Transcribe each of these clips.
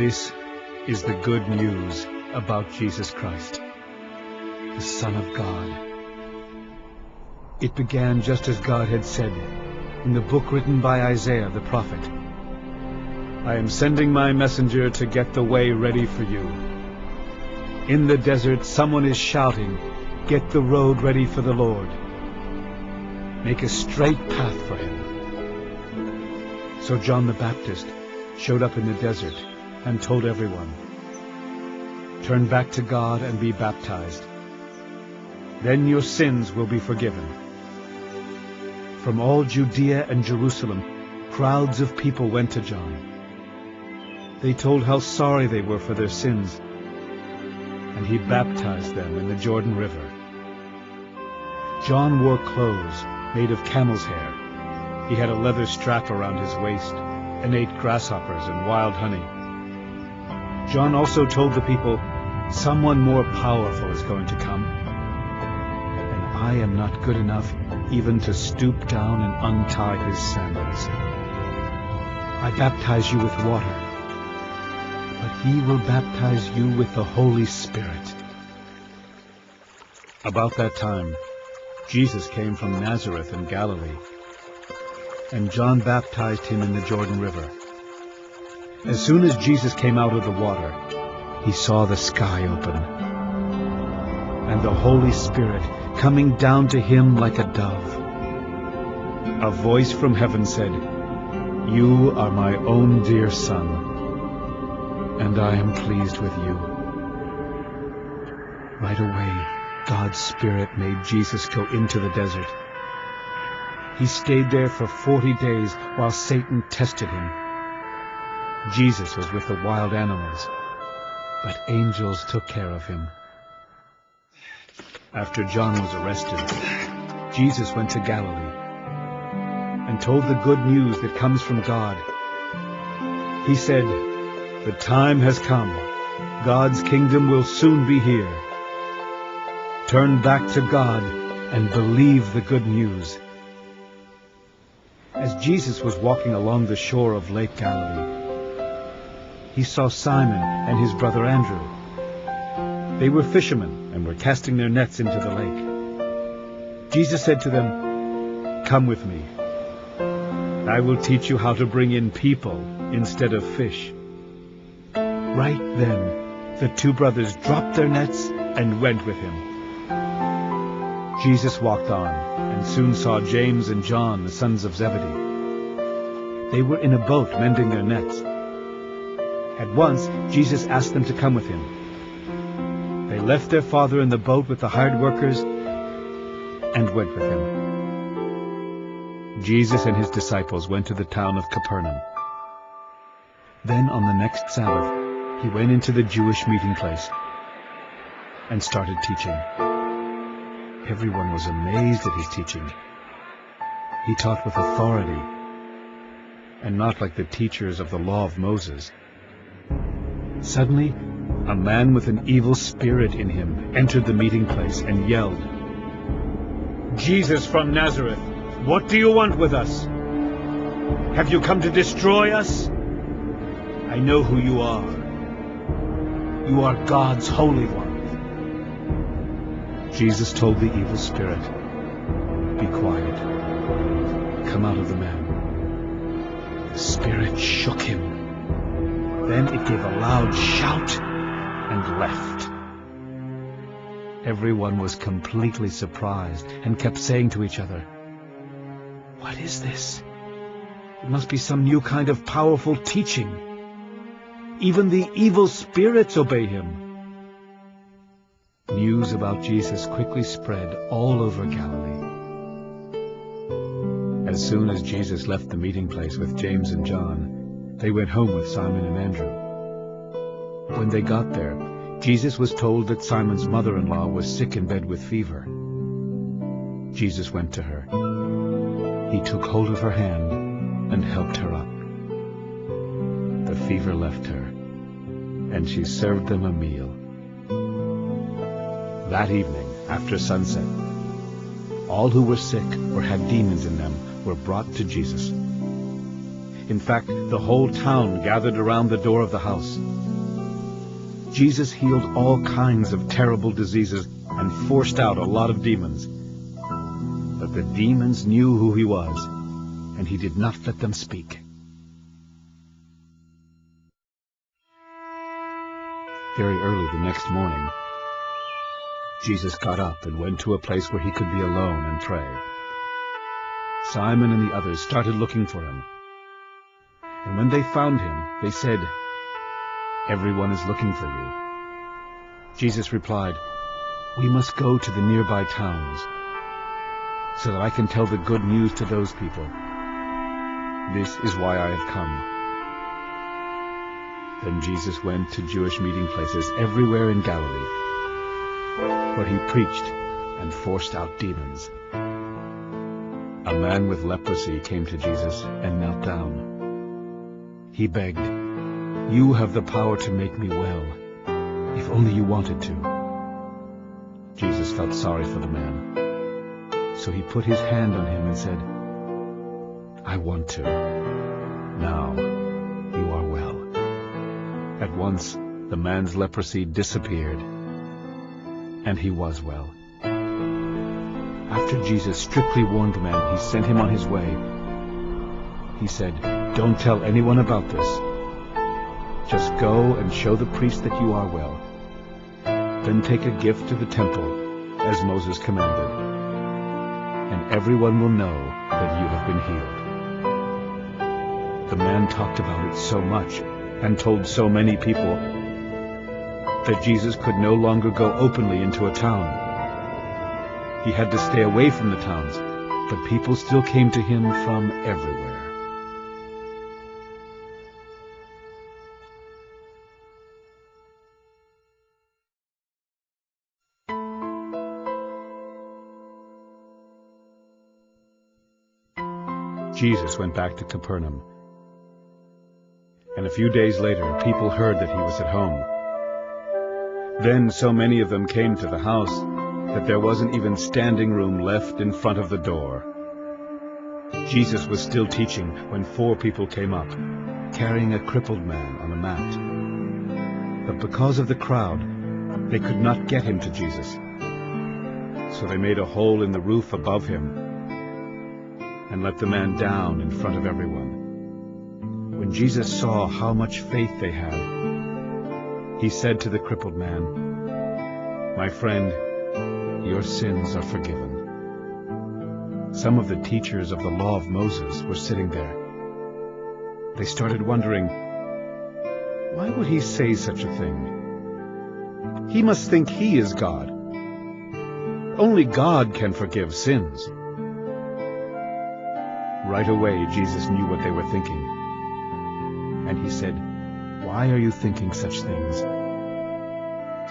This is the good news about Jesus Christ, the Son of God. It began just as God had said in the book written by Isaiah the prophet. I am sending my messenger to get the way ready for you. In the desert, someone is shouting, get the road ready for the Lord. Make a straight path for him. So John the Baptist showed up in the desert and told everyone, turn back to God and be baptized. Then your sins will be forgiven. From all Judea and Jerusalem, crowds of people went to John. They told how sorry they were for their sins, and he baptized them in the Jordan River. John wore clothes made of camel's hair. He had a leather strap around his waist and ate grasshoppers and wild honey. John also told the people, someone more powerful is going to come, and I am not good enough even to stoop down and untie his sandals. I baptize you with water, but he will baptize you with the Holy Spirit. About that time, Jesus came from Nazareth in Galilee, and John baptized him in the Jordan River. As soon as Jesus came out of the water, he saw the sky open, and the Holy Spirit coming down to him like a dove. A voice from heaven said, you are my own dear Son, and I am pleased with you. Right away, God's Spirit made Jesus go into the desert. He stayed there for 40 days while Satan tested him. Jesus was with the wild animals, but angels took care of him. After John was arrested, Jesus went to Galilee and told the good news that comes from God. He said, the time has come. God's kingdom will soon be here. Turn back to God and believe the good news. As Jesus was walking along the shore of Lake Galilee, he saw Simon and his brother Andrew. They were fishermen and were casting their nets into the lake. Jesus said to them, come with me. I will teach you how to bring in people instead of fish. Right then, the two brothers dropped their nets and went with him. Jesus walked on and soon saw James and John, the sons of Zebedee. They were in a boat mending their nets. At once, Jesus asked them to come with him. They left their father in the boat with the hired workers and went with him. Jesus and his disciples went to the town of Capernaum. Then on the next Sabbath, he went into the Jewish meeting place and started teaching. Everyone was amazed at his teaching. He taught with authority, and not like the teachers of the law of Moses. Suddenly, a man with an evil spirit in him entered the meeting place and yelled, Jesus from Nazareth, what do you want with us? Have you come to destroy us? I know who you are. You are God's Holy One. Jesus told the evil spirit, be quiet. Come out of the man. The spirit shook him. Then it gave a loud shout and left. Everyone was completely surprised and kept saying to each other, what is this? It must be some new kind of powerful teaching. Even the evil spirits obey him. News about Jesus quickly spread all over Galilee. As soon as Jesus left the meeting place with James and John, they went home with Simon and Andrew. When they got there, Jesus was told that Simon's mother-in-law was sick in bed with fever. Jesus went to her. He took hold of her hand and helped her up. The fever left her, and she served them a meal. That evening, after sunset, all who were sick or had demons in them were brought to Jesus. In fact, the whole town gathered around the door of the house. Jesus healed all kinds of terrible diseases and forced out a lot of demons. But the demons knew who he was, and he did not let them speak. Very early the next morning, Jesus got up and went to a place where he could be alone and pray. Simon and the others started looking for him. And when they found him, they said, "Everyone is looking for you." Jesus replied, "We must go to the nearby towns, so that I can tell the good news to those people. This is why I have come." Then Jesus went to Jewish meeting places everywhere in Galilee, where he preached and forced out demons. A man with leprosy came to Jesus and knelt down. He begged, "You have the power to make me well, if only you wanted to." Jesus felt sorry for the man, so he put his hand on him and said, "I want to. Now you are well." At once the man's leprosy disappeared, and he was well. After Jesus strictly warned the man, he sent him on his way. He said, "Don't tell anyone about this. Just go and show the priest that you are well. Then take a gift to the temple, as Moses commanded, and everyone will know that you have been healed." The man talked about it so much and told so many people that Jesus could no longer go openly into a town. He had to stay away from the towns, but people still came to him from everywhere. Jesus went back to Capernaum, and a few days later people heard that he was at home. Then so many of them came to the house that there wasn't even standing room left in front of the door. Jesus was still teaching when 4 people came up, carrying a crippled man on a mat. But because of the crowd, they could not get him to Jesus. So they made a hole in the roof above him and let the man down in front of everyone. When Jesus saw how much faith they had, he said to the crippled man, "My friend, your sins are forgiven." Some of the teachers of the law of Moses were sitting there. They started wondering, why would he say such a thing? He must think he is God. Only God can forgive sins. Right away, Jesus knew what they were thinking. And he said, "Why are you thinking such things?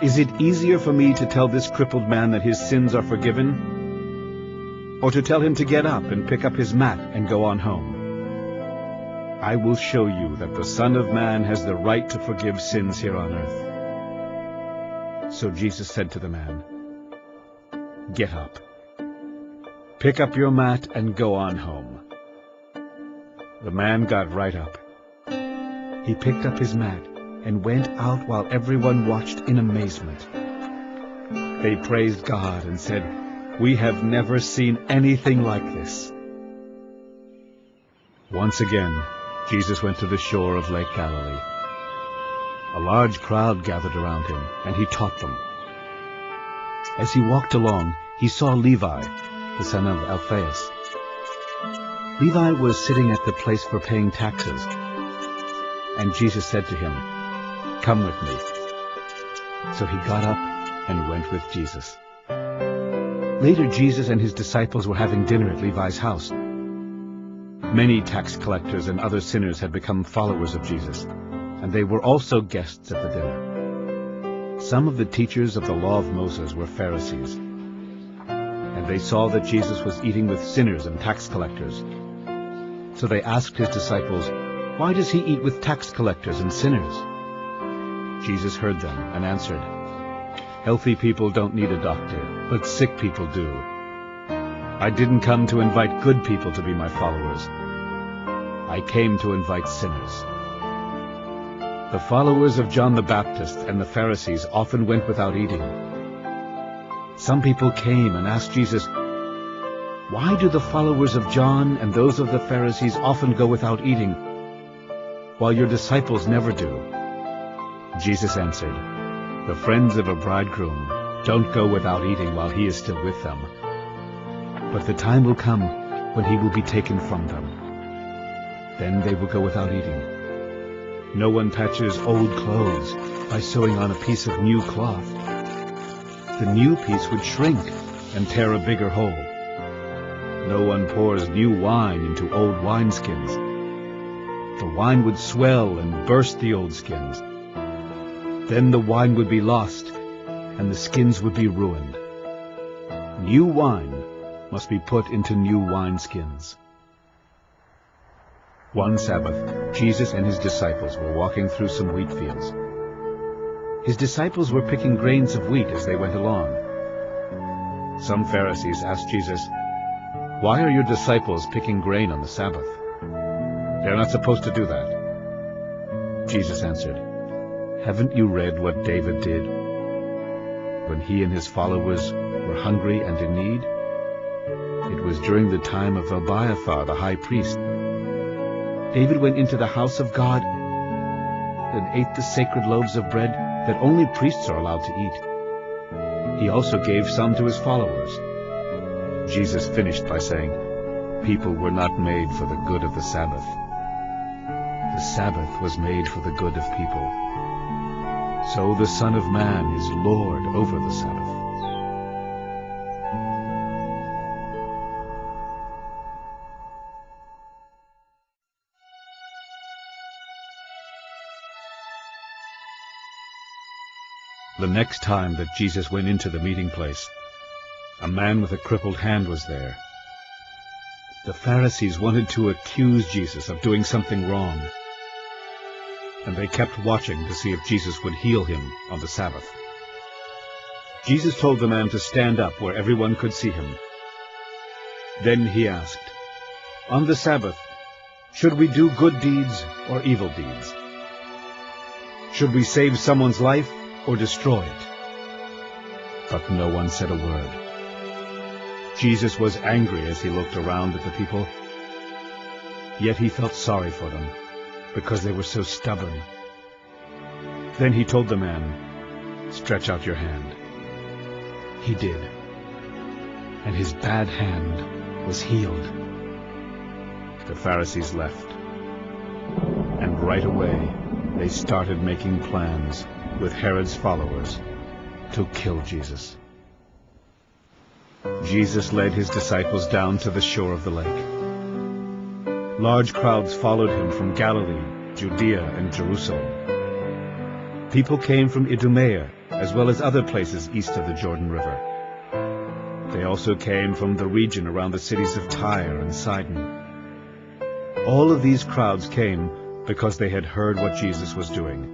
Is it easier for me to tell this crippled man that his sins are forgiven, or to tell him to get up and pick up his mat and go on home? I will show you that the Son of Man has the right to forgive sins here on earth." So Jesus said to the man, "Get up, pick up your mat and go on home." The man got right up. He picked up his mat and went out while everyone watched in amazement. They praised God and said, "We have never seen anything like this." Once again, Jesus went to the shore of Lake Galilee. A large crowd gathered around him, and he taught them. As he walked along, he saw Levi, the son of Alphaeus. Levi was sitting at the place for paying taxes, and Jesus said to him, "Come with me." So he got up and went with Jesus. Later, Jesus and his disciples were having dinner at Levi's house. Many tax collectors and other sinners had become followers of Jesus, and they were also guests at the dinner. Some of the teachers of the law of Moses were Pharisees, and they saw that Jesus was eating with sinners and tax collectors. So they asked his disciples, "Why does he eat with tax collectors and sinners?" Jesus heard them and answered, "Healthy people don't need a doctor, but sick people do. I didn't come to invite good people to be my followers. I came to invite sinners." The followers of John the Baptist and the Pharisees often went without eating. Some people came and asked Jesus, "Why do the followers of John and those of the Pharisees often go without eating, while your disciples never do?" Jesus answered, "The friends of a bridegroom don't go without eating while he is still with them. But the time will come when he will be taken from them. Then they will go without eating. No one patches old clothes by sewing on a piece of new cloth. The new piece would shrink and tear a bigger hole. No one pours new wine into old wineskins. The wine would swell and burst the old skins. Then the wine would be lost, and the skins would be ruined. New wine must be put into new wineskins." One Sabbath, Jesus and his disciples were walking through some wheat fields. His disciples were picking grains of wheat as they went along. Some Pharisees asked Jesus, "Why are your disciples picking grain on the Sabbath? They're not supposed to do that." Jesus answered, "Haven't you read what David did when he and his followers were hungry and in need? It was during the time of Abiathar, the high priest. David went into the house of God and ate the sacred loaves of bread that only priests are allowed to eat. He also gave some to his followers." Jesus finished by saying, "People were not made for the good of the Sabbath. The Sabbath was made for the good of people. So the Son of Man is Lord over the Sabbath." The next time that Jesus went into the meeting place, a man with a crippled hand was there. The Pharisees wanted to accuse Jesus of doing something wrong, and they kept watching to see if Jesus would heal him on the Sabbath. Jesus told the man to stand up where everyone could see him. Then he asked, "On the Sabbath, should we do good deeds or evil deeds? Should we save someone's life or destroy it?" But no one said a word. Jesus was angry as he looked around at the people, yet he felt sorry for them because they were so stubborn. Then he told the man, "Stretch out your hand." He did, and his bad hand was healed. The Pharisees left, and right away they started making plans with Herod's followers to kill Jesus. Jesus led his disciples down to the shore of the lake. Large crowds followed him from Galilee, Judea, and Jerusalem. People came from Idumea, as well as other places east of the Jordan River. They also came from the region around the cities of Tyre and Sidon. All of these crowds came because they had heard what Jesus was doing.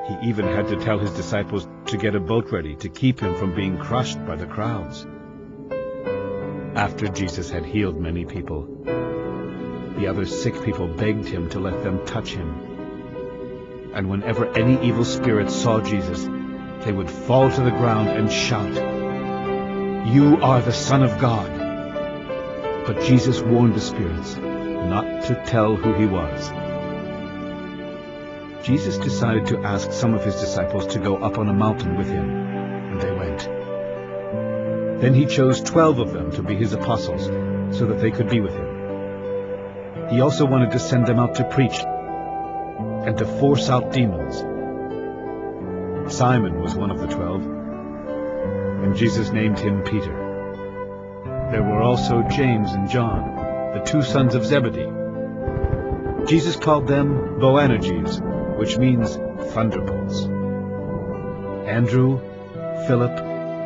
He even had to tell his disciples to get a boat ready to keep him from being crushed by the crowds. After Jesus had healed many people, the other sick people begged him to let them touch him. And whenever any evil spirits saw Jesus, they would fall to the ground and shout, "You are the Son of God." But Jesus warned the spirits not to tell who he was. Jesus decided to ask some of his disciples to go up on a mountain with him, and they went. Then he chose 12 of them to be his apostles, so that they could be with him. He also wanted to send them out to preach and to force out demons. Simon was one of the 12, and Jesus named him Peter. There were also James and John, the 2 sons of Zebedee. Jesus called them Boanerges, which means thunderbolts. Andrew, Philip,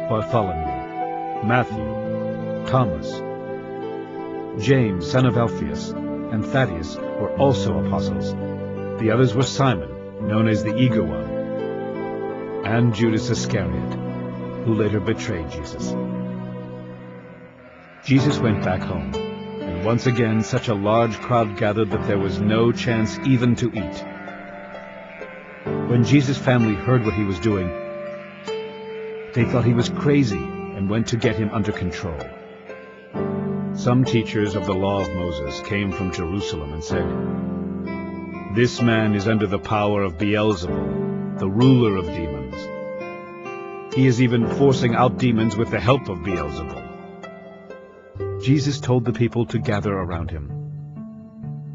Bartholomew, Matthew, Thomas, James, son of Alphaeus, and Thaddeus were also apostles. The others were Simon, known as the Eager One, and Judas Iscariot, who later betrayed Jesus. Jesus went back home, and once again such a large crowd gathered that there was no chance even to eat. When Jesus' family heard what he was doing, they thought he was crazy and went to get him under control. Some teachers of the law of Moses came from Jerusalem and said, "This man is under the power of Beelzebul, the ruler of demons. He is even forcing out demons with the help of Beelzebul." Jesus told the people to gather around him.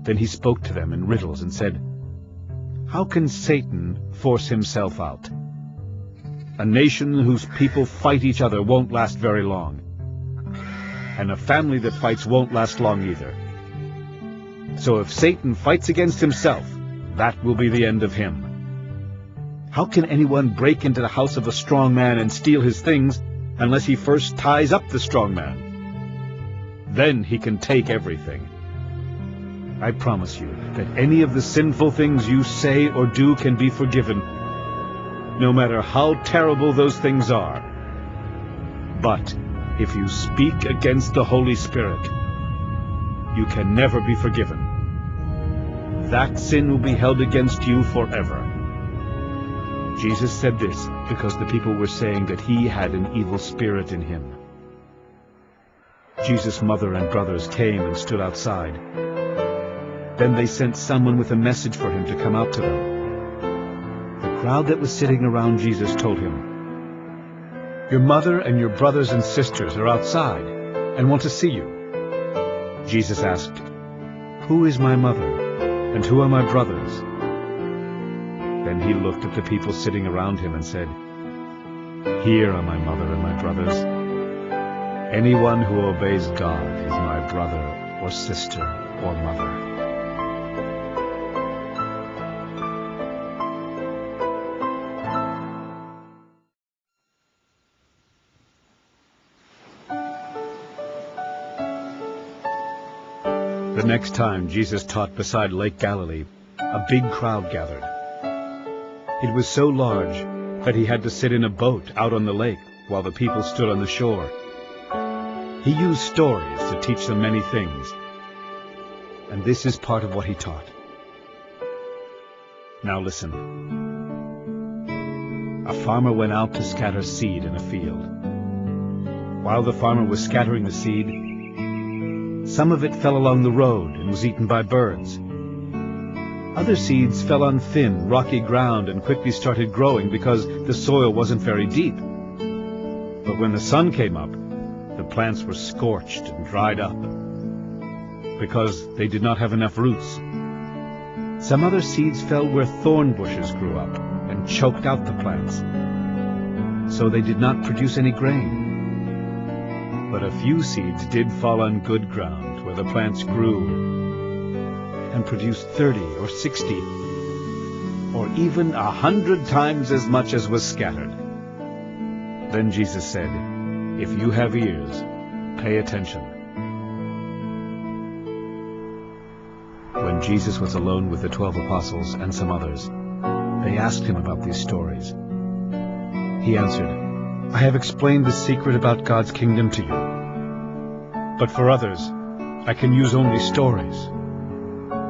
Then he spoke to them in riddles and said, "How can Satan force himself out? A nation whose people fight each other won't last very long, and a family that fights won't last long either. So if Satan fights against himself, that will be the end of him. How can anyone break into the house of a strong man and steal his things unless he first ties up the strong man? Then he can take everything. I promise you that any of the sinful things you say or do can be forgiven, no matter how terrible those things are. But if you speak against the Holy Spirit, you can never be forgiven. That sin will be held against you forever." Jesus said this because the people were saying that he had an evil spirit in him. Jesus' mother and brothers came and stood outside. Then they sent someone with a message for him to come out to them. The crowd that was sitting around Jesus told him, "Your mother and your brothers and sisters are outside and want to see you." Jesus asked, "Who is my mother and who are my brothers?" Then he looked at the people sitting around him and said, "Here are my mother and my brothers. Anyone who obeys God is my brother or sister or mother." The next time Jesus taught beside Lake Galilee, a big crowd gathered. It was so large that he had to sit in a boat out on the lake while the people stood on the shore. He used stories to teach them many things, and this is part of what he taught. Now listen. A farmer went out to scatter seed in a field. While the farmer was scattering the seed, some of it fell along the road and was eaten by birds. Other seeds fell on thin, rocky ground and quickly started growing because the soil wasn't very deep. But when the sun came up, the plants were scorched and dried up because they did not have enough roots. Some other seeds fell where thorn bushes grew up and choked out the plants, so they did not produce any grain. But a few seeds did fall on good ground, where the plants grew and produced 30 or 60, or even 100 times as much as was scattered. Then Jesus said, "If you have ears, pay attention." When Jesus was alone with the 12 apostles and some others, they asked him about these stories. He answered, "I have explained the secret about God's kingdom to you. But for others, I can use only stories.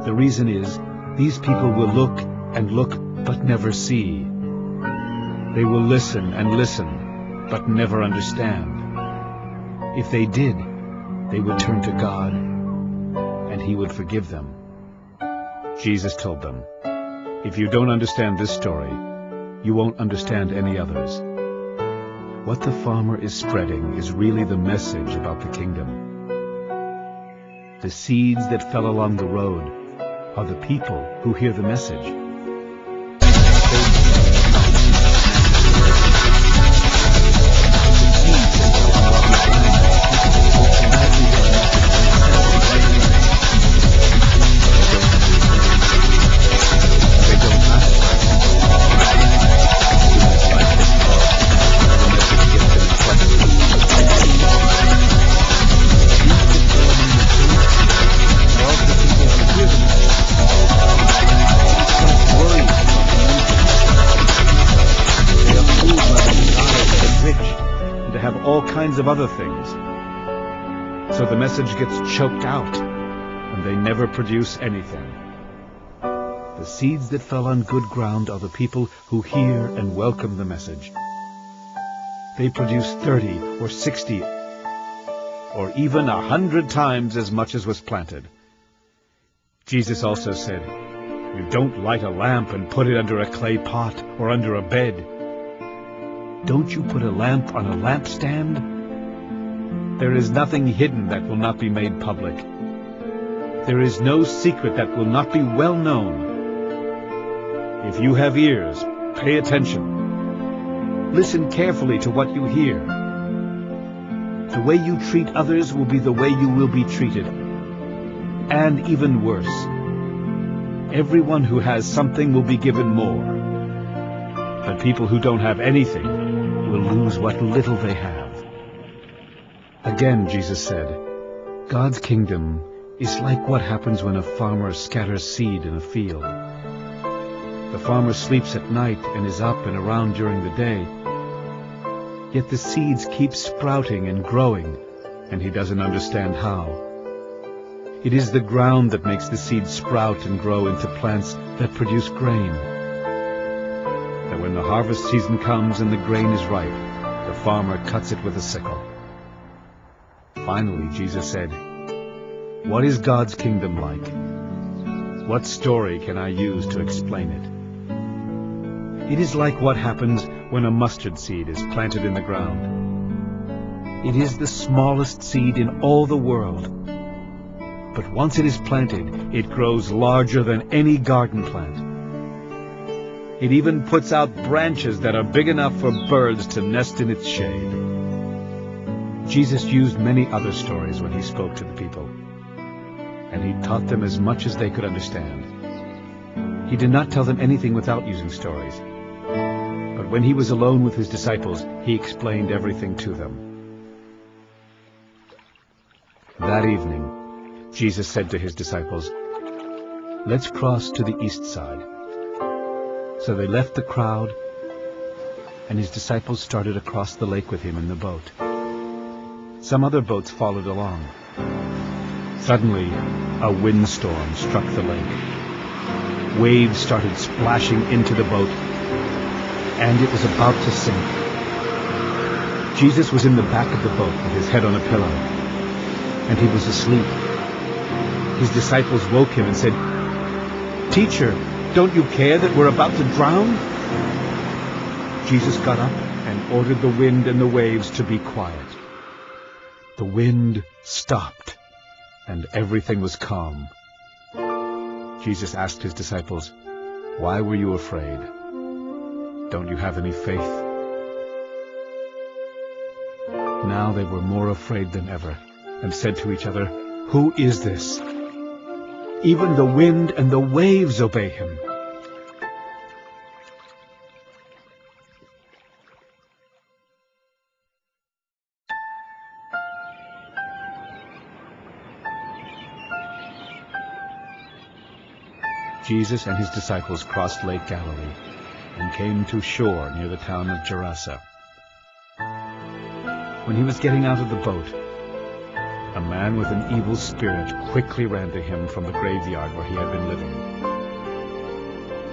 The reason is, these people will look and look, but never see. They will listen and listen, but never understand. If they did, they would turn to God, and He would forgive them." Jesus told them, "If you don't understand this story, you won't understand any others." What the farmer is spreading is really the message about the kingdom. The seeds that fell along the road are the people who hear the message. All kinds of other things. So the message gets choked out, and they never produce anything. The seeds that fell on good ground are the people who hear and welcome the message. They produce 30 or 60 or even 100 times as much as was planted. Jesus also said, "You don't light a lamp and put it under a clay pot or under a bed. Don't you put a lamp on a lampstand? There is nothing hidden that will not be made public. There is no secret that will not be well known. If you have ears, pay attention. Listen carefully to what you hear. The way you treat others will be the way you will be treated. And even worse, everyone who has something will be given more. But people who don't have anything will lose what little they have." Again, Jesus said, "God's kingdom is like what happens when a farmer scatters seed in a field. The farmer sleeps at night and is up and around during the day. Yet the seeds keep sprouting and growing, and he doesn't understand how. It is the ground that makes the seeds sprout and grow into plants that produce grain. And when the harvest season comes and the grain is ripe, the farmer cuts it with a sickle." Finally, Jesus said, "What is God's kingdom like? What story can I use to explain it? It is like what happens when a mustard seed is planted in the ground. It is the smallest seed in all the world. But once it is planted, it grows larger than any garden plant. It even puts out branches that are big enough for birds to nest in its shade." Jesus used many other stories when he spoke to the people, and he taught them as much as they could understand. He did not tell them anything without using stories. But when he was alone with his disciples, he explained everything to them. That evening, Jesus said to his disciples, "Let's cross to the east side." So they left the crowd, and his disciples started across the lake with him in the boat. Some other boats followed along. Suddenly, a windstorm struck the lake. Waves started splashing into the boat, and it was about to sink. Jesus was in the back of the boat with his head on a pillow, and he was asleep. His disciples woke him and said, "Teacher, don't you care that we're about to drown?" Jesus got up and ordered the wind and the waves to be quiet. The wind stopped, and everything was calm. Jesus asked his disciples, "Why were you afraid? Don't you have any faith?" Now they were more afraid than ever, and said to each other, "Who is this? Even the wind and the waves obey him." Jesus and his disciples crossed Lake Galilee and came to shore near the town of Gerasa. When he was getting out of the boat, a man with an evil spirit quickly ran to him from the graveyard where he had been living.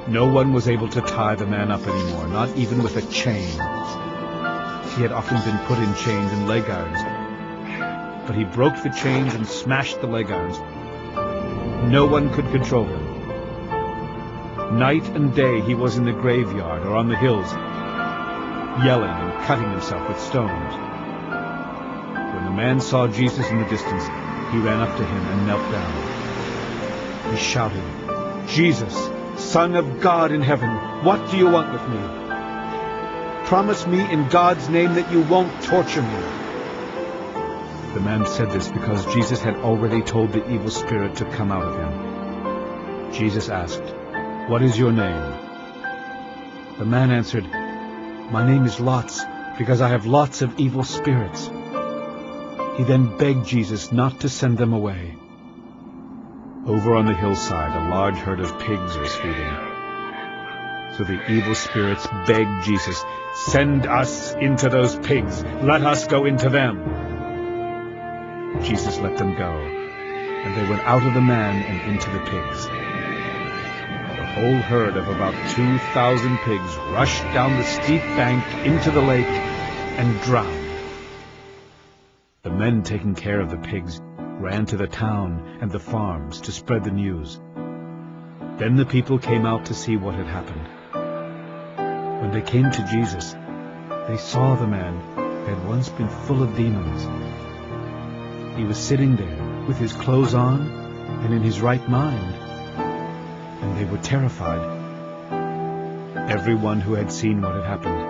No one was able to tie the man up anymore, not even with a chain. He had often been put in chains and leg irons, but he broke the chains and smashed the leg irons. No one could control him. Night and day he was in the graveyard or on the hills, yelling and cutting himself with stones. When the man saw Jesus in the distance, he ran up to him and knelt down. He shouted, "Jesus, Son of God in heaven, what do you want with me? Promise me in God's name that you won't torture me." The man said this because Jesus had already told the evil spirit to come out of him. Jesus asked, "What is your name?" The man answered, "My name is Lots, because I have lots of evil spirits." He then begged Jesus not to send them away. Over on the hillside, a large herd of pigs was feeding. So the evil spirits begged Jesus, "Send us into those pigs. Let us go into them." Jesus let them go, and they went out of the man and into the pigs. The whole herd of about 2,000 pigs rushed down the steep bank into the lake and drowned. The men taking care of the pigs ran to the town and the farms to spread the news. Then the people came out to see what had happened. When they came to Jesus, they saw the man who had once been full of demons. He was sitting there with his clothes on and in his right mind, and they were terrified. Everyone who had seen what had happened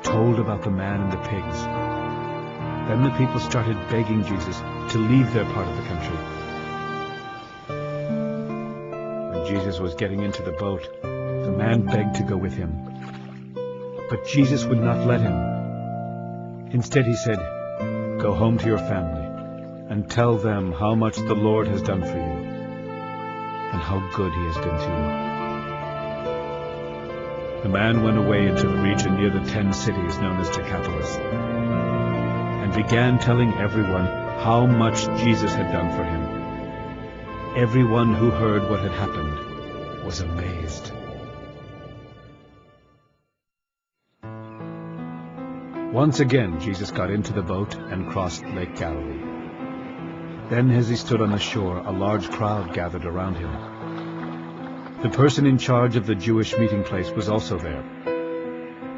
told about the man and the pigs. Then the people started begging Jesus to leave their part of the country. When Jesus was getting into the boat, the man begged to go with him. But Jesus would not let him. Instead he said, "Go home to your family and tell them how much the Lord has done for you and how good he has been to you." The man went away into the region near the 10 cities known as Decapolis, and began telling everyone how much Jesus had done for him. Everyone who heard what had happened was amazed. Once again Jesus got into the boat and crossed Lake Galilee. Then as he stood on the shore, a large crowd gathered around him. The person in charge of the Jewish meeting place was also there.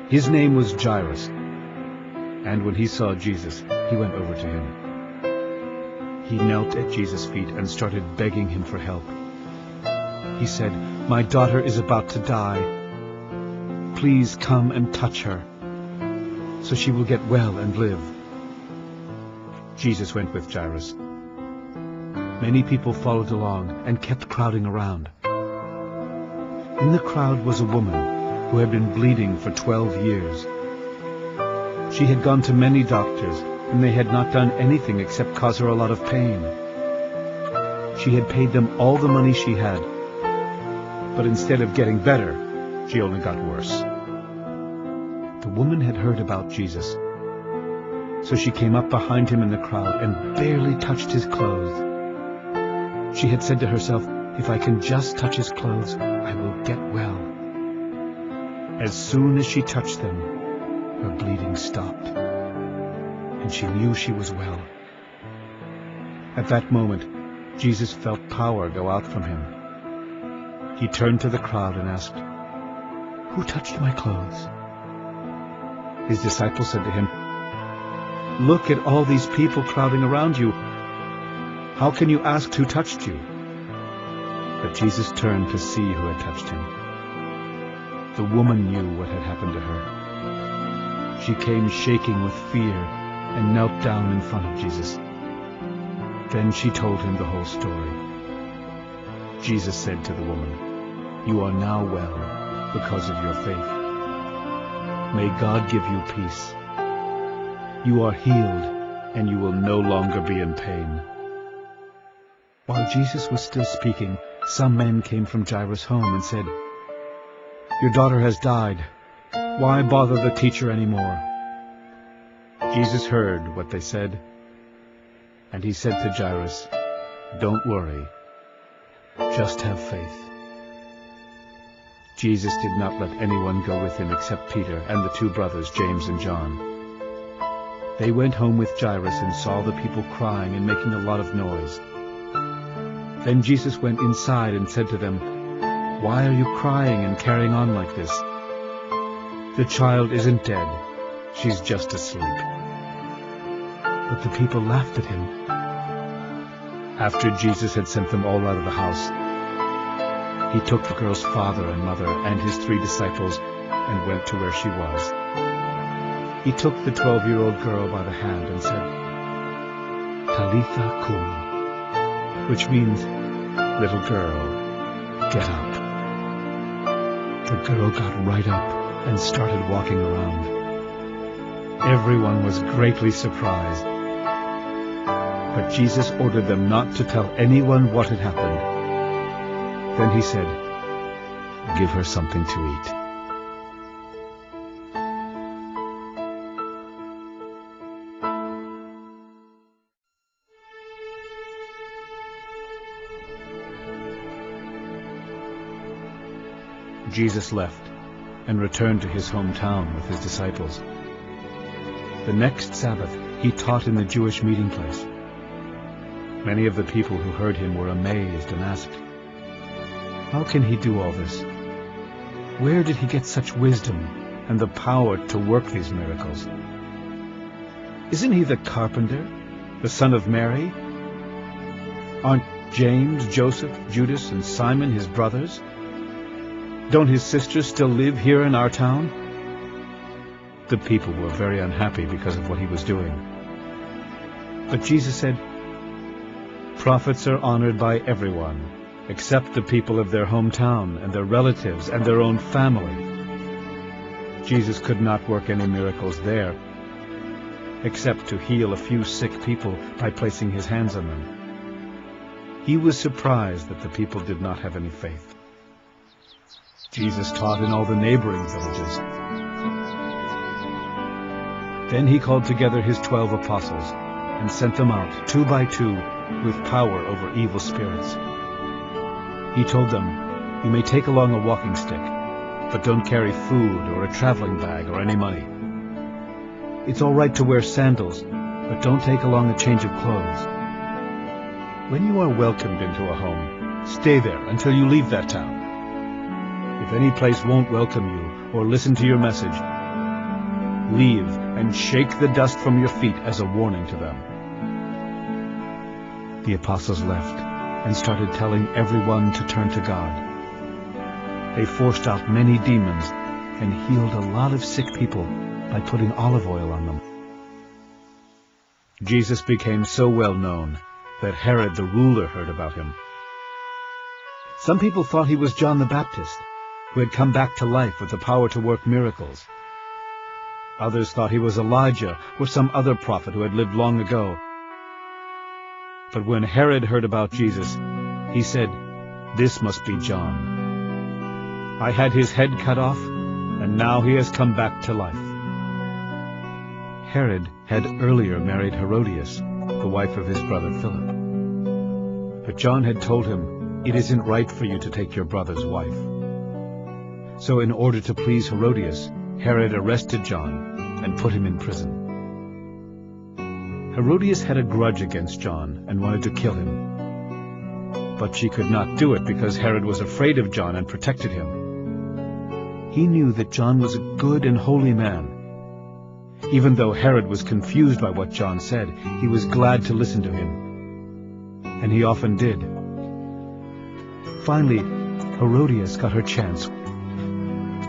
His name was Jairus, and when he saw Jesus, he went over to him. He knelt at Jesus' feet and started begging him for help. He said, "My daughter is about to die. Please come and touch her, so she will get well and live." Jesus went with Jairus. Many people followed along and kept crowding around. In the crowd was a woman who had been bleeding for 12 years. She had gone to many doctors, and they had not done anything except cause her a lot of pain. She had paid them all the money she had, but instead of getting better, she only got worse. The woman had heard about Jesus, so she came up behind him in the crowd and barely touched his clothes. She had said to herself, "If I can just touch his clothes, I will get well." As soon as she touched them, her bleeding stopped, and she knew she was well. At that moment, Jesus felt power go out from him. He turned to the crowd and asked, "Who touched my clothes?" His disciples said to him, "Look at all these people crowding around you. How can you ask who touched you?" But Jesus turned to see who had touched him. The woman knew what had happened to her. She came shaking with fear and knelt down in front of Jesus. Then she told him the whole story. Jesus said to the woman, "You are now well because of your faith. May God give you peace. You are healed, and you will no longer be in pain." While Jesus was still speaking, some men came from Jairus' home and said, "Your daughter has died. Why bother the teacher anymore?" Jesus heard what they said, and he said to Jairus, "Don't worry, just have faith." Jesus did not let anyone go with him except Peter and the 2 brothers, James and John. They went home with Jairus and saw the people crying and making a lot of noise. Then Jesus went inside and said to them, "Why are you crying and carrying on like this? The child isn't dead. She's just asleep." But the people laughed at him. After Jesus had sent them all out of the house, he took the girl's father and mother and his 3 disciples and went to where she was. He took the 12-year-old girl by the hand and said, "Talitha kum," which means, "Little girl, get up." The girl got right up and started walking around. Everyone was greatly surprised. But Jesus ordered them not to tell anyone what had happened. Then he said, "Give her something to eat." Jesus left and returned to his hometown with his disciples. The next Sabbath he taught in the Jewish meeting place. Many of the people who heard him were amazed and asked, "How can he do all this? Where did he get such wisdom and the power to work these miracles? Isn't he the carpenter, the son of Mary? Aren't James, Joseph, Judas, and Simon his brothers? Don't his sisters still live here in our town?" The people were very unhappy because of what he was doing. But Jesus said, "Prophets are honored by everyone, except the people of their hometown and their relatives and their own family." Jesus could not work any miracles there, except to heal a few sick people by placing his hands on them. He was surprised that the people did not have any faith. Jesus taught in all the neighboring villages. Then he called together his 12 apostles and sent them out 2 by 2 with power over evil spirits. He told them, "You may take along a walking stick, but don't carry food or a traveling bag or any money. It's all right to wear sandals, but don't take along a change of clothes. When you are welcomed into a home, stay there until you leave that town. If any place won't welcome you or listen to your message, leave and shake the dust from your feet as a warning to them." The apostles left and started telling everyone to turn to God. They forced out many demons and healed a lot of sick people by putting olive oil on them. Jesus became so well known that Herod the ruler heard about him. Some people thought he was John the Baptist, who had come back to life with the power to work miracles. Others thought he was Elijah or some other prophet who had lived long ago. But when Herod heard about Jesus, he said, "This must be John. I had his head cut off, and now he has come back to life." Herod had earlier married Herodias, the wife of his brother Philip. But John had told him, "It isn't right for you to take your brother's wife." So in order to please Herodias, Herod arrested John and put him in prison. Herodias had a grudge against John and wanted to kill him. But she could not do it because Herod was afraid of John and protected him. He knew that John was a good and holy man. Even though Herod was confused by what John said, he was glad to listen to him. And he often did. Finally, Herodias got her chance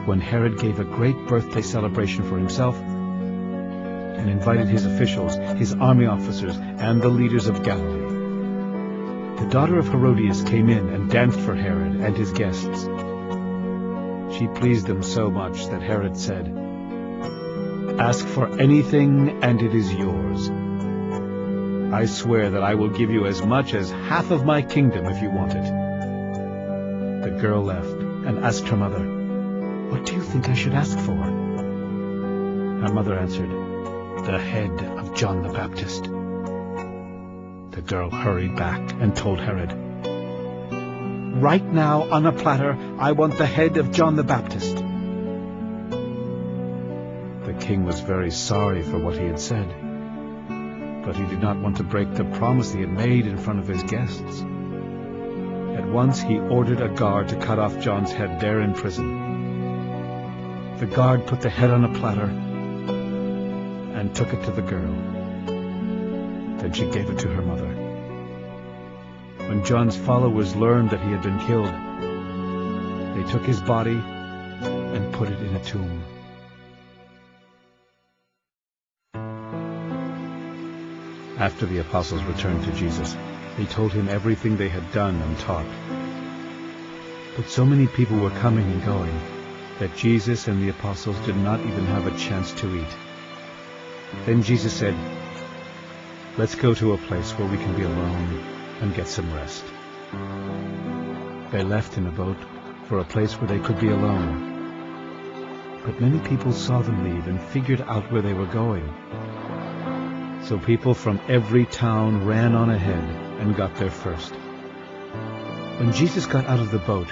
when Herod gave a great birthday celebration for himself and invited his officials, his army officers, and the leaders of Galilee. The daughter of Herodias came in and danced for Herod and his guests. She pleased them so much that Herod said, "Ask for anything and it is yours. I swear that I will give you as much as half of my kingdom if you want it." The girl left and asked her mother, "What do you think I should ask for?" Her mother answered, "The head of John the Baptist." The girl hurried back and told Herod, "Right now, on a platter, I want the head of John the Baptist." The king was very sorry for what he had said, but he did not want to break the promise he had made in front of his guests. At once he ordered a guard to cut off John's head there in prison. The guard put the head on a platter and took it to the girl. Then she gave it to her mother. When John's followers learned that he had been killed, they took his body and put it in a tomb. After the apostles returned to Jesus, they told him everything they had done and taught. But so many people were coming and going that Jesus and the apostles did not even have a chance to eat. Then Jesus said, "Let's go to a place where we can be alone and get some rest." They left in a boat for a place where they could be alone. But many people saw them leave and figured out where they were going. So people from every town ran on ahead and got there first. When Jesus got out of the boat,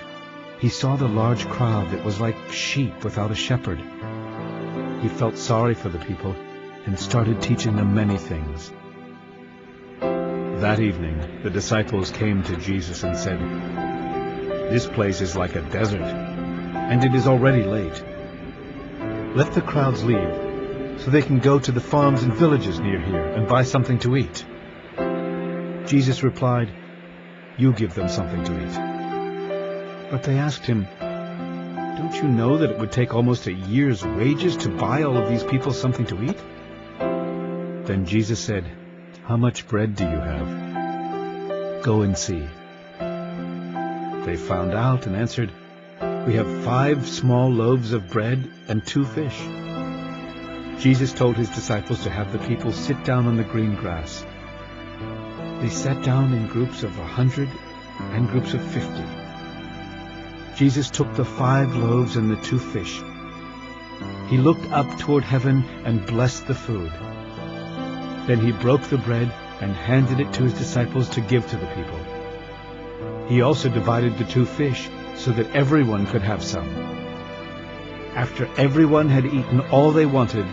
he saw the large crowd that was like sheep without a shepherd. He felt sorry for the people and started teaching them many things. That evening, the disciples came to Jesus and said, "This place is like a desert, and it is already late. Let the crowds leave, so they can go to the farms and villages near here and buy something to eat." Jesus replied, "You give them something to eat." But they asked him, "Don't you know that it would take almost a year's wages to buy all of these people something to eat?" Then Jesus said, "How much bread do you have? Go and see." They found out and answered, "We have 5 small loaves of bread and 2 fish." Jesus told his disciples to have the people sit down on the green grass. They sat down in groups of 100 and groups of 50. Jesus took the 5 loaves and the 2 fish. He looked up toward heaven and blessed the food. Then he broke the bread and handed it to his disciples to give to the people. He also divided the 2 fish so that everyone could have some. After everyone had eaten all they wanted,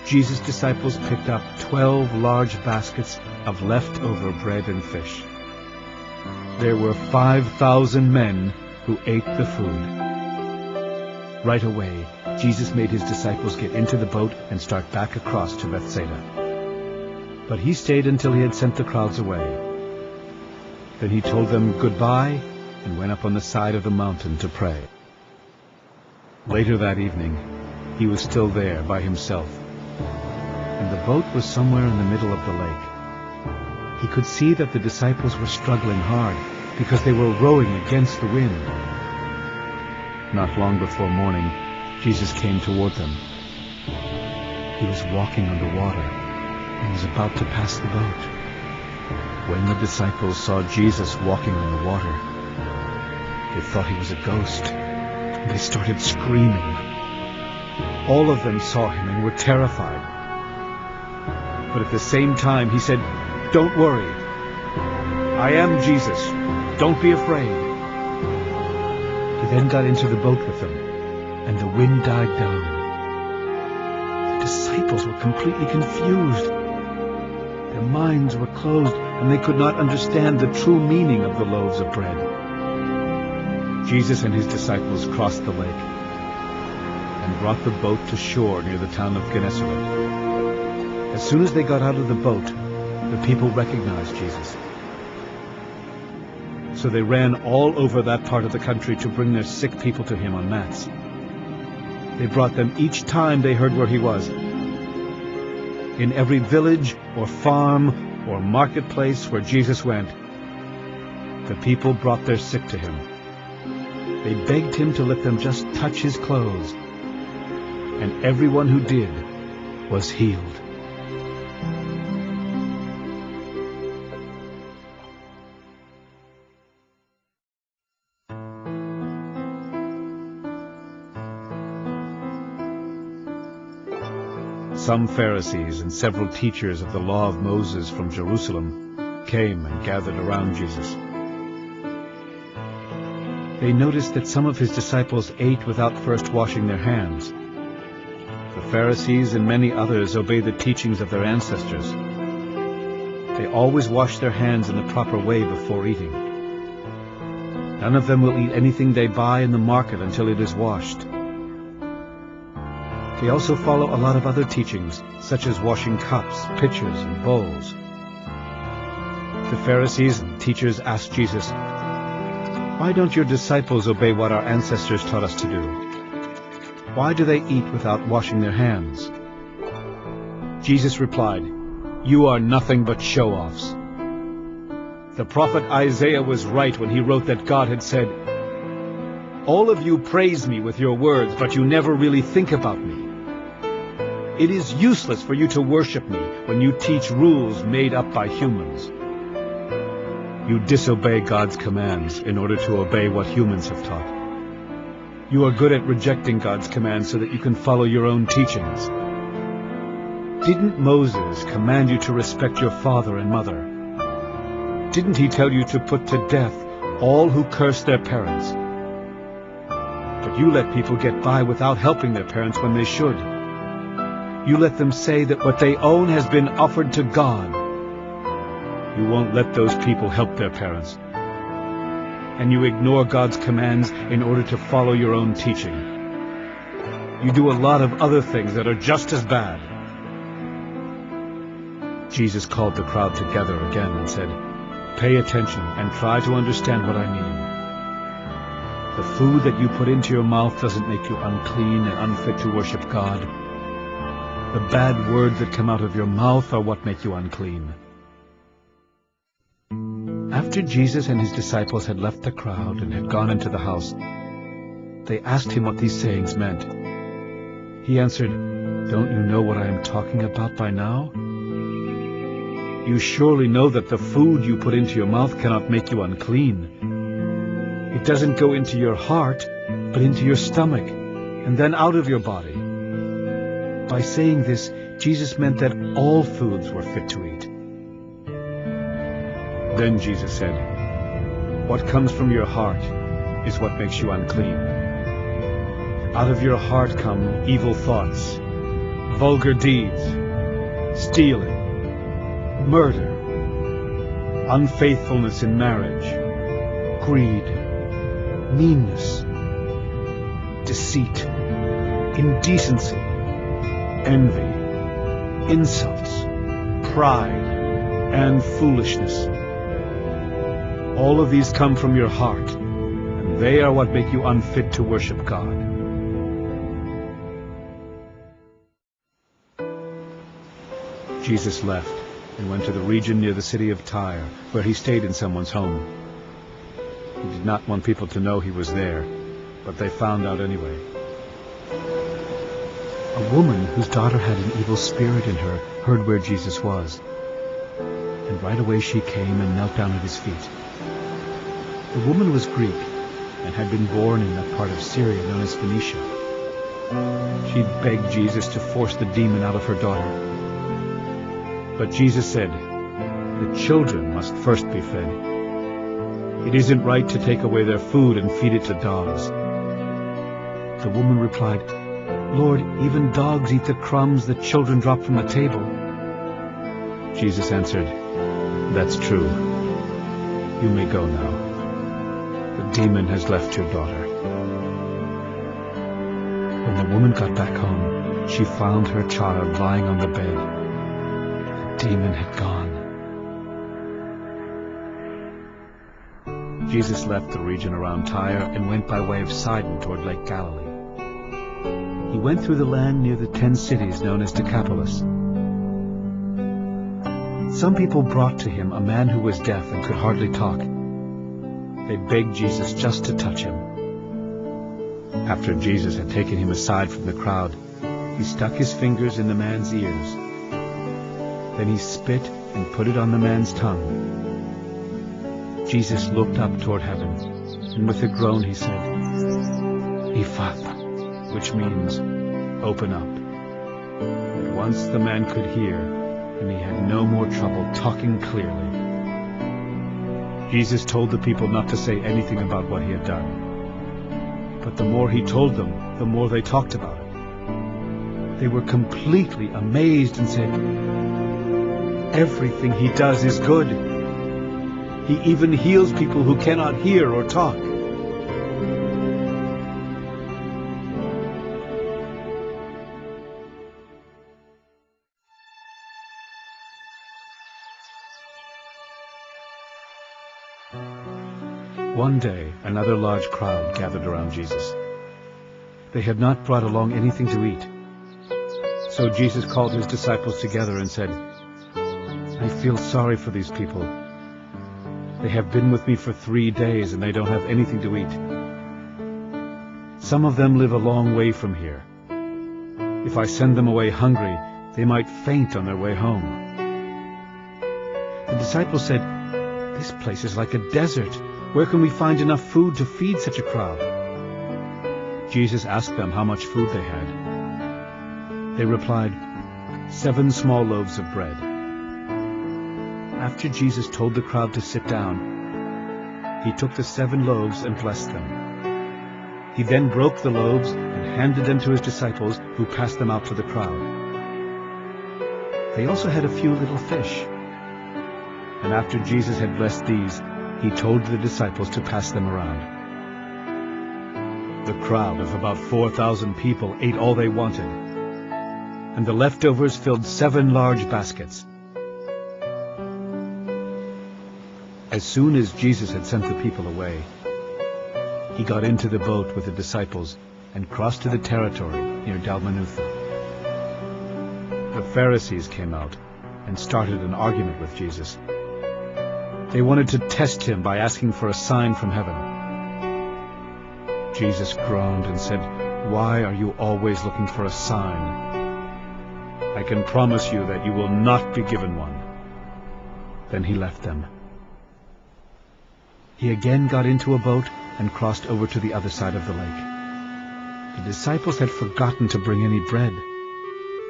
Jesus' disciples picked up 12 large baskets of leftover bread and fish. There were 5,000 men who ate the food. Right away, Jesus made his disciples get into the boat and start back across to Bethsaida. But he stayed until he had sent the crowds away. Then he told them goodbye and went up on the side of the mountain to pray. Later that evening, he was still there by himself, and the boat was somewhere in the middle of the lake. He could see that the disciples were struggling hard because they were rowing against the wind. Not long before morning, Jesus came toward them. He was walking on the water and was about to pass the boat. When the disciples saw Jesus walking on the water, they thought he was a ghost, and they started screaming. All of them saw him and were terrified. But at the same time he said, "Don't worry. I am Jesus. Don't be afraid." He then got into the boat with them, and the wind died down. The disciples were completely confused. Their minds were closed, and they could not understand the true meaning of the loaves of bread. Jesus and his disciples crossed the lake and brought the boat to shore near the town of Gennesaret. As soon as they got out of the boat, the people recognized Jesus. So they ran all over that part of the country to bring their sick people to him on mats. They brought them each time they heard where he was. In every village or farm or marketplace where Jesus went, the people brought their sick to him. They begged him to let them just touch his clothes, and everyone who did was healed. Some Pharisees and several teachers of the law of Moses from Jerusalem came and gathered around Jesus. They noticed that some of his disciples ate without first washing their hands. The Pharisees and many others obey the teachings of their ancestors. They always wash their hands in the proper way before eating. None of them will eat anything they buy in the market until it is washed. They also follow a lot of other teachings, such as washing cups, pitchers, and bowls. The Pharisees and teachers asked Jesus, "Why don't your disciples obey what our ancestors taught us to do? Why do they eat without washing their hands?" Jesus replied, "You are nothing but show-offs. The prophet Isaiah was right when he wrote that God had said, 'All of you praise me with your words, but you never really think about me. It is useless for you to worship me when you teach rules made up by humans.' You disobey God's commands in order to obey what humans have taught. You are good at rejecting God's commands so that you can follow your own teachings. Didn't Moses command you to respect your father and mother? Didn't he tell you to put to death all who curse their parents You let people get by without helping their parents when they should. You let them say that what they own has been offered to God. You won't let those people help their parents. And you ignore God's commands in order to follow your own teaching. You do a lot of other things that are just as bad. Jesus called the crowd together again and said, "Pay attention and try to understand what I mean. The food that you put into your mouth doesn't make you unclean and unfit to worship God. The bad words that come out of your mouth are what make you unclean." After Jesus and his disciples had left the crowd and had gone into the house, they asked him what these sayings meant. He answered, "Don't you know what I am talking about by now? You surely know that the food you put into your mouth cannot make you unclean. It doesn't go into your heart, but into your stomach, and then out of your body." By saying this, Jesus meant that all foods were fit to eat. Then Jesus said, "What comes from your heart is what makes you unclean. Out of your heart come evil thoughts, vulgar deeds, stealing, murder, unfaithfulness in marriage, greed, meanness, deceit, indecency, envy, insults, pride, and foolishness. All of these come from your heart, and they are what make you unfit to worship God." Jesus left and went to the region near the city of Tyre, where he stayed in someone's home. He did not want people to know he was there, but they found out anyway. A woman whose daughter had an evil spirit in her heard where Jesus was, and right away she came and knelt down at his feet. The woman was Greek and had been born in that part of Syria known as Phoenicia. She begged Jesus to force the demon out of her daughter. But Jesus said, "The children must first be fed. It isn't right to take away their food and feed it to dogs." The woman replied, "Lord, even dogs eat the crumbs that children drop from the table." Jesus answered, "That's true. You may go now. The demon has left your daughter." When the woman got back home, she found her child lying on the bed. The demon had gone. Jesus left the region around Tyre and went by way of Sidon toward Lake Galilee. He went through the land near the 10 cities known as Decapolis. Some people brought to him a man who was deaf and could hardly talk. They begged Jesus just to touch him. After Jesus had taken him aside from the crowd, he stuck his fingers in the man's ears. Then he spit and put it on the man's tongue. Jesus looked up toward heaven, and with a groan he said, "Ephphatha," which means, "Open up." At once the man could hear, and he had no more trouble talking clearly. Jesus told the people not to say anything about what he had done. But the more he told them, the more they talked about it. They were completely amazed and said, "Everything he does is good. He even heals people who cannot hear or talk." One day, another large crowd gathered around Jesus. They had not brought along anything to eat. So Jesus called his disciples together and said, "I feel sorry for these people. They have been with me for 3 days and they don't have anything to eat. Some of them live a long way from here. If I send them away hungry, they might faint on their way home." The disciples said, "This place is like a desert. Where can we find enough food to feed such a crowd?" Jesus asked them how much food they had. They replied, 7 small loaves of bread. After Jesus told the crowd to sit down, he took the 7 loaves and blessed them. He then broke the loaves and handed them to his disciples, who passed them out to the crowd. They also had a few little fish. And after Jesus had blessed these, he told the disciples to pass them around. The crowd of about 4,000 people ate all they wanted, and the leftovers filled 7 large baskets. As soon as Jesus had sent the people away, he got into the boat with the disciples and crossed to the territory near Dalmanutha. The Pharisees came out and started an argument with Jesus. They wanted to test him by asking for a sign from heaven. Jesus groaned and said, "Why are you always looking for a sign? I can promise you that you will not be given one." Then he left them. He again got into a boat and crossed over to the other side of the lake. The disciples had forgotten to bring any bread,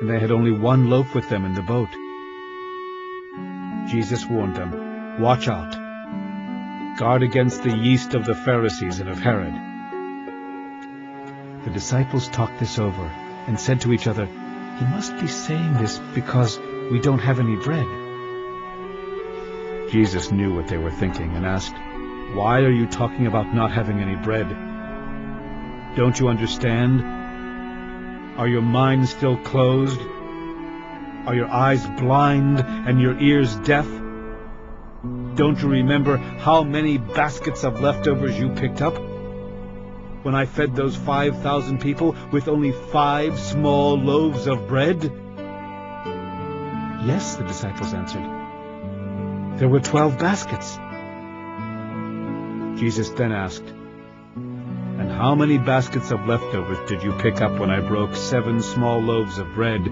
and they had only 1 loaf with them in the boat. Jesus warned them, "Watch out. Guard against the yeast of the Pharisees and of Herod." The disciples talked this over and said to each other, "He must be saying this because we don't have any bread." Jesus knew what they were thinking and asked, "Why are you talking about not having any bread? Don't you understand? Are your minds still closed? Are your eyes blind and your ears deaf? Don't you remember how many baskets of leftovers you picked up when I fed those 5,000 people with only 5 small loaves of bread?" "Yes," the disciples answered. "There were 12 baskets." Jesus then asked, "And how many baskets of leftovers did you pick up when I broke 7 small loaves of bread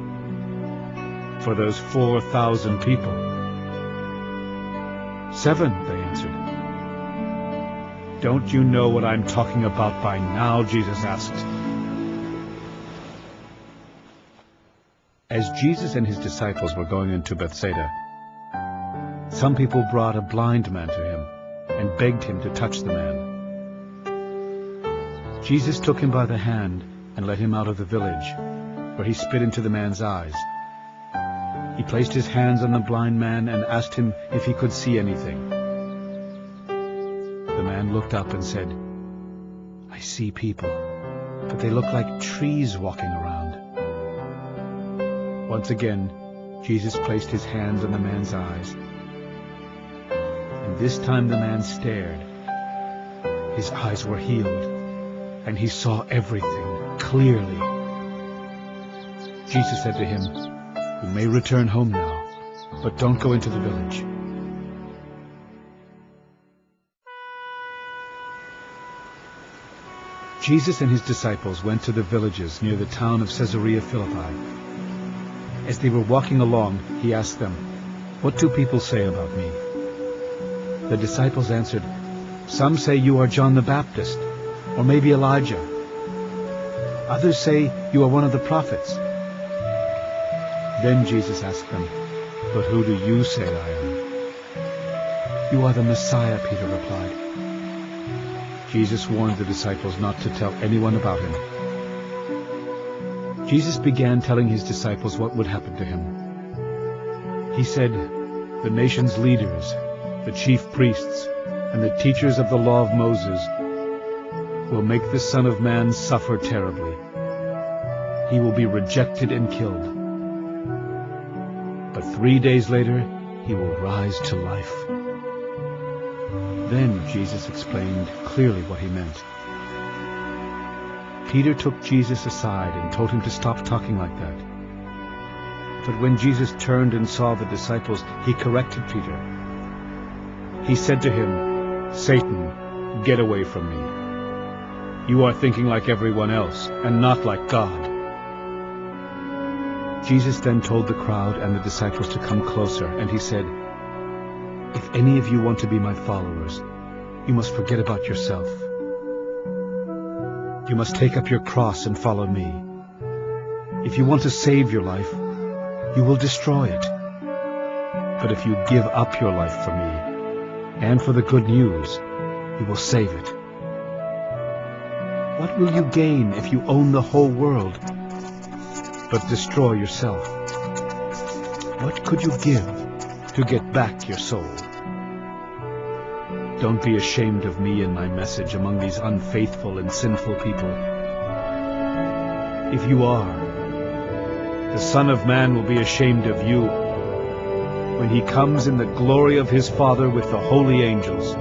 for those 4,000 people?" "7," they answered. "Don't you know what I'm talking about by now?" Jesus asked. As Jesus and his disciples were going into Bethsaida, some people brought a blind man to him and begged him to touch the man. Jesus took him by the hand and led him out of the village, where he spit into the man's eyes. He placed his hands on the blind man and asked him if he could see anything. The man looked up and said, "I see people, but they look like trees walking around." Once again, Jesus placed his hands on the man's eyes. And this time the man stared. His eyes were healed, and he saw everything clearly. Jesus said to him, "You may return home now, but don't go into the village." Jesus and his disciples went to the villages near the town of Caesarea Philippi. As they were walking along, he asked them, "What do people say about me?" The disciples answered, "Some say you are John the Baptist, or maybe Elijah. Others say you are one of the prophets." Then Jesus asked them, "But who do you say I am?" "You are the Messiah," Peter replied. Jesus warned the disciples not to tell anyone about him. Jesus began telling his disciples what would happen to him. He said, "The nation's leaders, the chief priests, and the teachers of the law of Moses will make the Son of Man suffer terribly. He will be rejected and killed. But 3 days later, he will rise to life." Then Jesus explained clearly what he meant. Peter took Jesus aside and told him to stop talking like that. But when Jesus turned and saw the disciples, he corrected Peter. He said to him, "Satan, get away from me. You are thinking like everyone else, and not like God." Jesus then told the crowd and the disciples to come closer, and he said, "If any of you want to be my followers, you must forget about yourself. You must take up your cross and follow me. If you want to save your life, you will destroy it. But if you give up your life for me, and for the good news, you will save it. What will you gain if you own the whole world, but destroy yourself? What could you give to get back your soul? Don't be ashamed of me and my message among these unfaithful and sinful people. If you are, the Son of Man will be ashamed of you when he comes in the glory of his Father with the holy angels.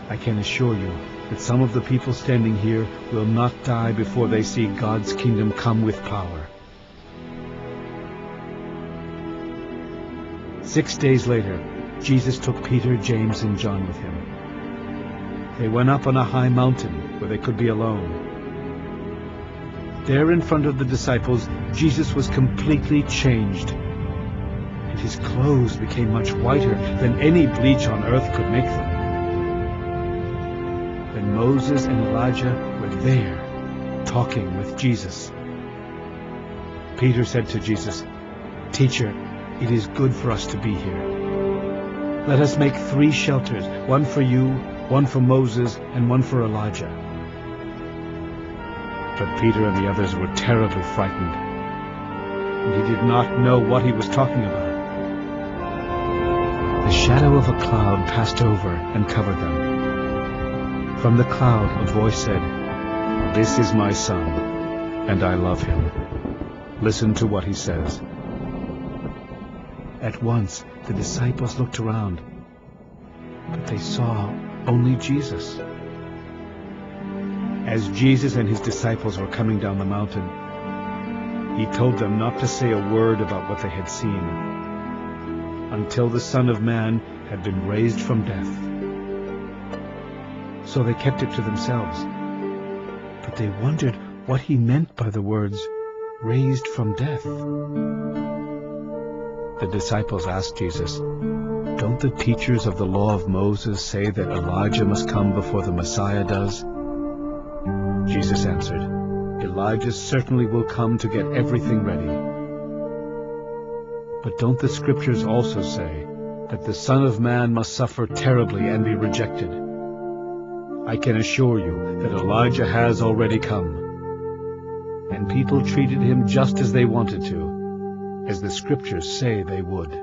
I can assure you that some of the people standing here will not die before they see God's kingdom come with power. 6 days later, Jesus took Peter, James, and John with him. They went up on a high mountain where they could be alone. There in front of the disciples, Jesus was completely changed, and his clothes became much whiter than any bleach on earth could make them. Then Moses and Elijah were there, talking with Jesus. Peter said to Jesus, "Teacher, it is good for us to be here. Let us make 3 shelters, one for you, one for Moses, and one for Elijah." But Peter and the others were terribly frightened, and he did not know what he was talking about. The shadow of a cloud passed over and covered them. From the cloud a voice said, "This is my Son, and I love him. Listen to what he says." At once the disciples looked around, but they saw only Jesus. As Jesus and his disciples were coming down the mountain, he told them not to say a word about what they had seen until the Son of Man had been raised from death. So they kept it to themselves, but they wondered what he meant by the words, "raised from death." The disciples asked Jesus, "Don't the teachers of the law of Moses say that Elijah must come before the Messiah does?" Jesus answered, "Elijah certainly will come to get everything ready. But don't the Scriptures also say that the Son of Man must suffer terribly and be rejected? I can assure you that Elijah has already come, and people treated him just as they wanted to, as the Scriptures say they would."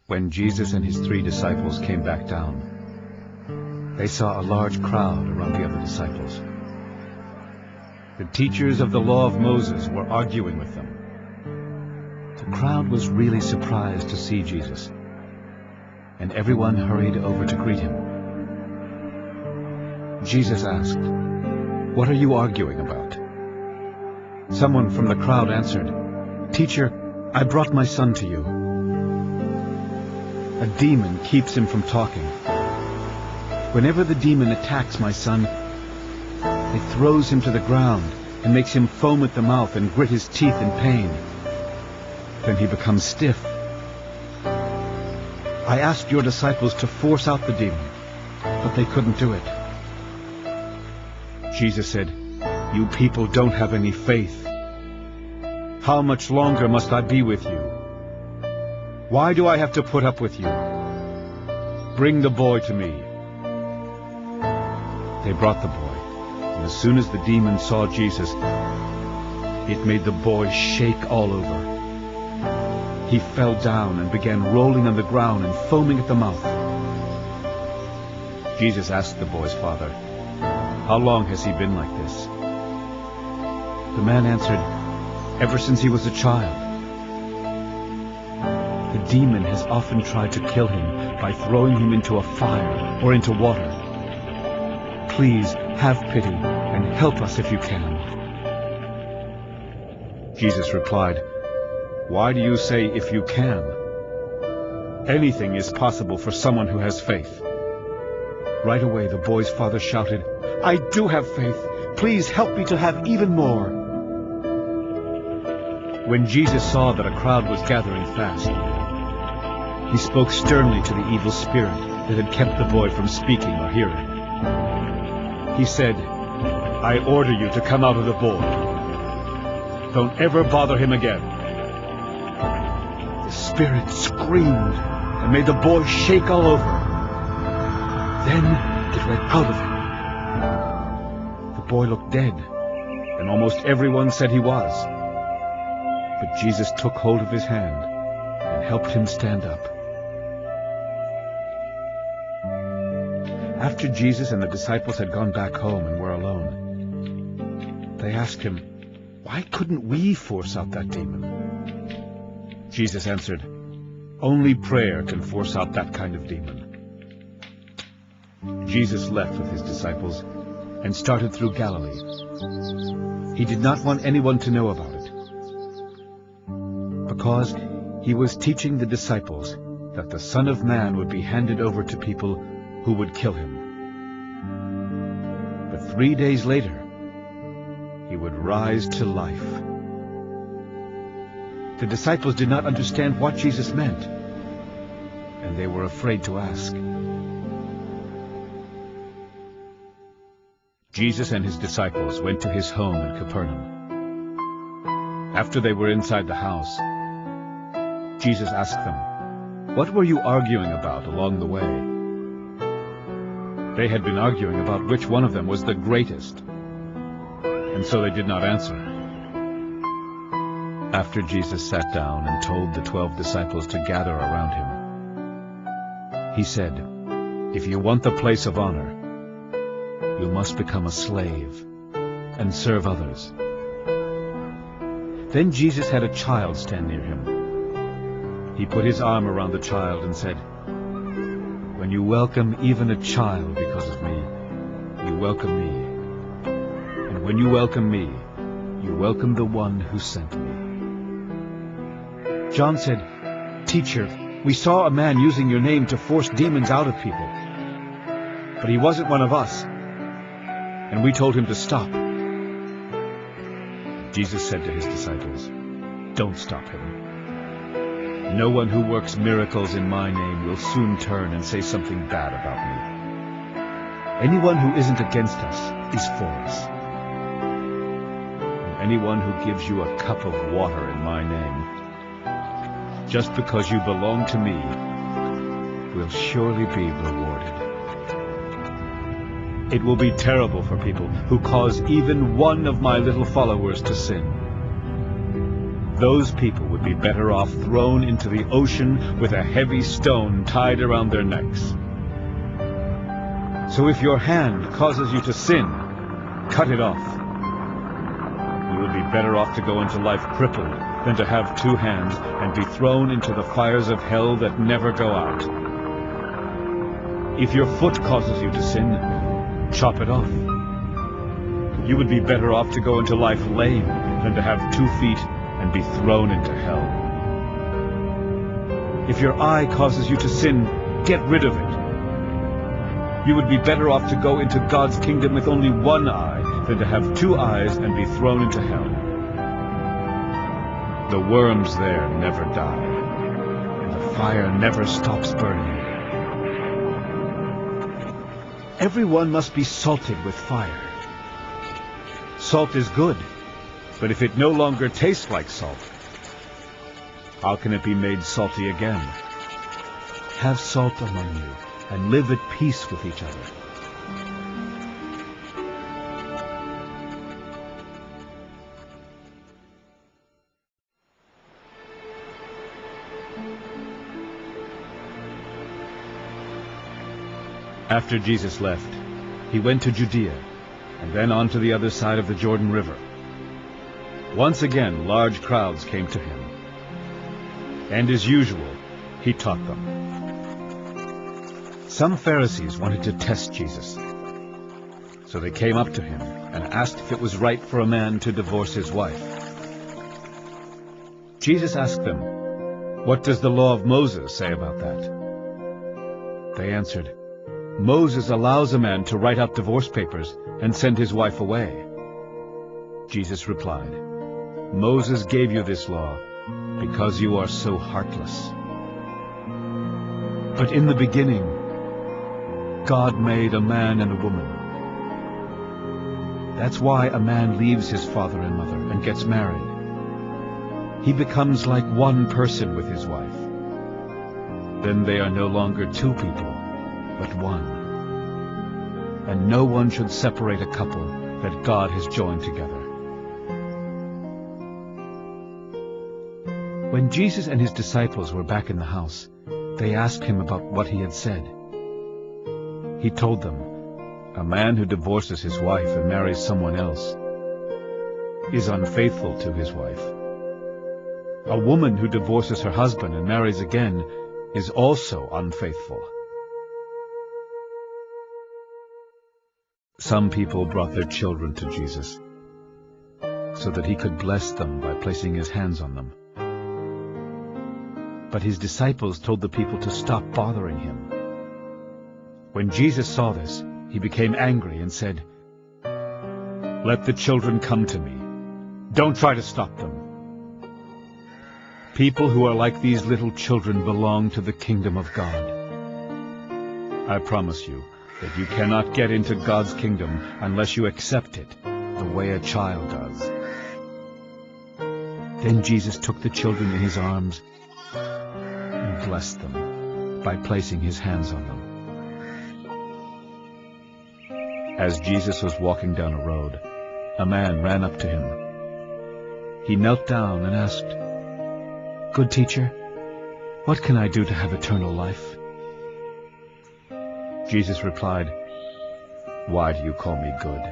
When Jesus and his 3 disciples came back down, they saw a large crowd around the other disciples. The teachers of the law of Moses were arguing with them. The crowd was really surprised to see Jesus, and everyone hurried over to greet him. Jesus asked, "What are you arguing about?" Someone from the crowd answered, "Teacher, I brought my son to you. A demon keeps him from talking. Whenever the demon attacks my son, it throws him to the ground and makes him foam at the mouth and grit his teeth in pain. Then he becomes stiff. I asked your disciples to force out the demon, but they couldn't do it." Jesus said, "You people don't have any faith. How much longer must I be with you? Why do I have to put up with you? Bring the boy to me." They brought the boy, and as soon as the demon saw Jesus, it made the boy shake all over. He fell down and began rolling on the ground and foaming at the mouth. Jesus asked the boy's father, "How long has he been like this?" The man answered, "Ever since he was a child. The demon has often tried to kill him by throwing him into a fire or into water. Please have pity and help us if you can." Jesus replied, "Why do you say 'if you can'? Anything is possible for someone who has faith." Right away the boy's father shouted, "I do have faith. Please help me to have even more." When Jesus saw that a crowd was gathering fast, he spoke sternly to the evil spirit that had kept the boy from speaking or hearing. He said, I order you to come out of the boy. Don't ever bother him again. The spirit screamed and made the boy shake all over. Then it went out of him. The boy looked dead, and almost everyone said he was. But Jesus took hold of his hand and helped him stand up. After Jesus and the disciples had gone back home and were alone, they asked him, "Why couldn't we force out that demon?" Jesus answered, "Only prayer can force out that kind of demon." Jesus left with his disciples and started through Galilee. He did not want anyone to know about it, because he was teaching the disciples that the Son of Man would be handed over to people who would kill him. But 3 days later, he would rise to life. The disciples did not understand what Jesus meant, and they were afraid to ask. Jesus and his disciples went to his home in Capernaum. After they were inside the house, Jesus asked them, "What were you arguing about along the way?" They had been arguing about which one of them was the greatest, and so they did not answer. After Jesus sat down and told the 12 disciples to gather around him, he said, "If you want the place of honor, you must become a slave and serve others." Then Jesus had a child stand near him. He put his arm around the child and said, "When you welcome even a child because of me, you welcome me. And when you welcome me, you welcome the one who sent me." John said, "Teacher, we saw a man using your name to force demons out of people. But he wasn't one of us, and we told him to stop." Jesus said to his disciples, "Don't stop him. No one who works miracles in my name will soon turn and say something bad about me. Anyone who isn't against us is for us. And anyone who gives you a cup of water in my name, just because you belong to me, will surely be rewarded. It will be terrible for people who cause even one of my little followers to sin. Those people would be better off thrown into the ocean with a heavy stone tied around their necks. So if your hand causes you to sin, cut it off. You would be better off to go into life crippled than to have 2 hands and be thrown into the fires of hell that never go out. If your foot causes you to sin, chop it off. You would be better off to go into life lame than to have 2 feet and be thrown into hell. If your eye causes you to sin, get rid of it. You would be better off to go into God's kingdom with only 1 eye than to have 2 eyes and be thrown into hell. The worms there never die, and the fire never stops burning. Everyone must be salted with fire. Salt is good, but if it no longer tastes like salt, how can it be made salty again? Have salt among you, and live at peace with each other. After Jesus left, he went to Judea, and then on to the other side of the Jordan River. Once again, large crowds came to him, and as usual, he taught them. Some Pharisees wanted to test Jesus, so they came up to him and asked if it was right for a man to divorce his wife. Jesus asked them, "What does the law of Moses say about that?" They answered, "Moses allows a man to write out divorce papers and send his wife away." Jesus replied, "Moses gave you this law because you are so heartless. But in the beginning, God made a man and a woman. That's why a man leaves his father and mother and gets married. He becomes like one person with his wife. Then they are no longer two people, but one. And no one should separate a couple that God has joined together. When Jesus and his disciples were back in the house, they asked him about what he had said. He told them, "A man who divorces his wife and marries someone else is unfaithful to his wife. A woman who divorces her husband and marries again is also unfaithful." Some people brought their children to Jesus so that he could bless them by placing his hands on them. But his disciples told the people to stop bothering him. When Jesus saw this, he became angry and said, "Let the children come to me. Don't try to stop them. People who are like these little children belong to the kingdom of God. I promise you that you cannot get into God's kingdom unless you accept it the way a child does." Then Jesus took the children in his arms and blessed them by placing his hands on them. As Jesus was walking down a road, a man ran up to him. He knelt down and asked, "Good teacher, what can I do to have eternal life?" Jesus replied, "Why do you call me good?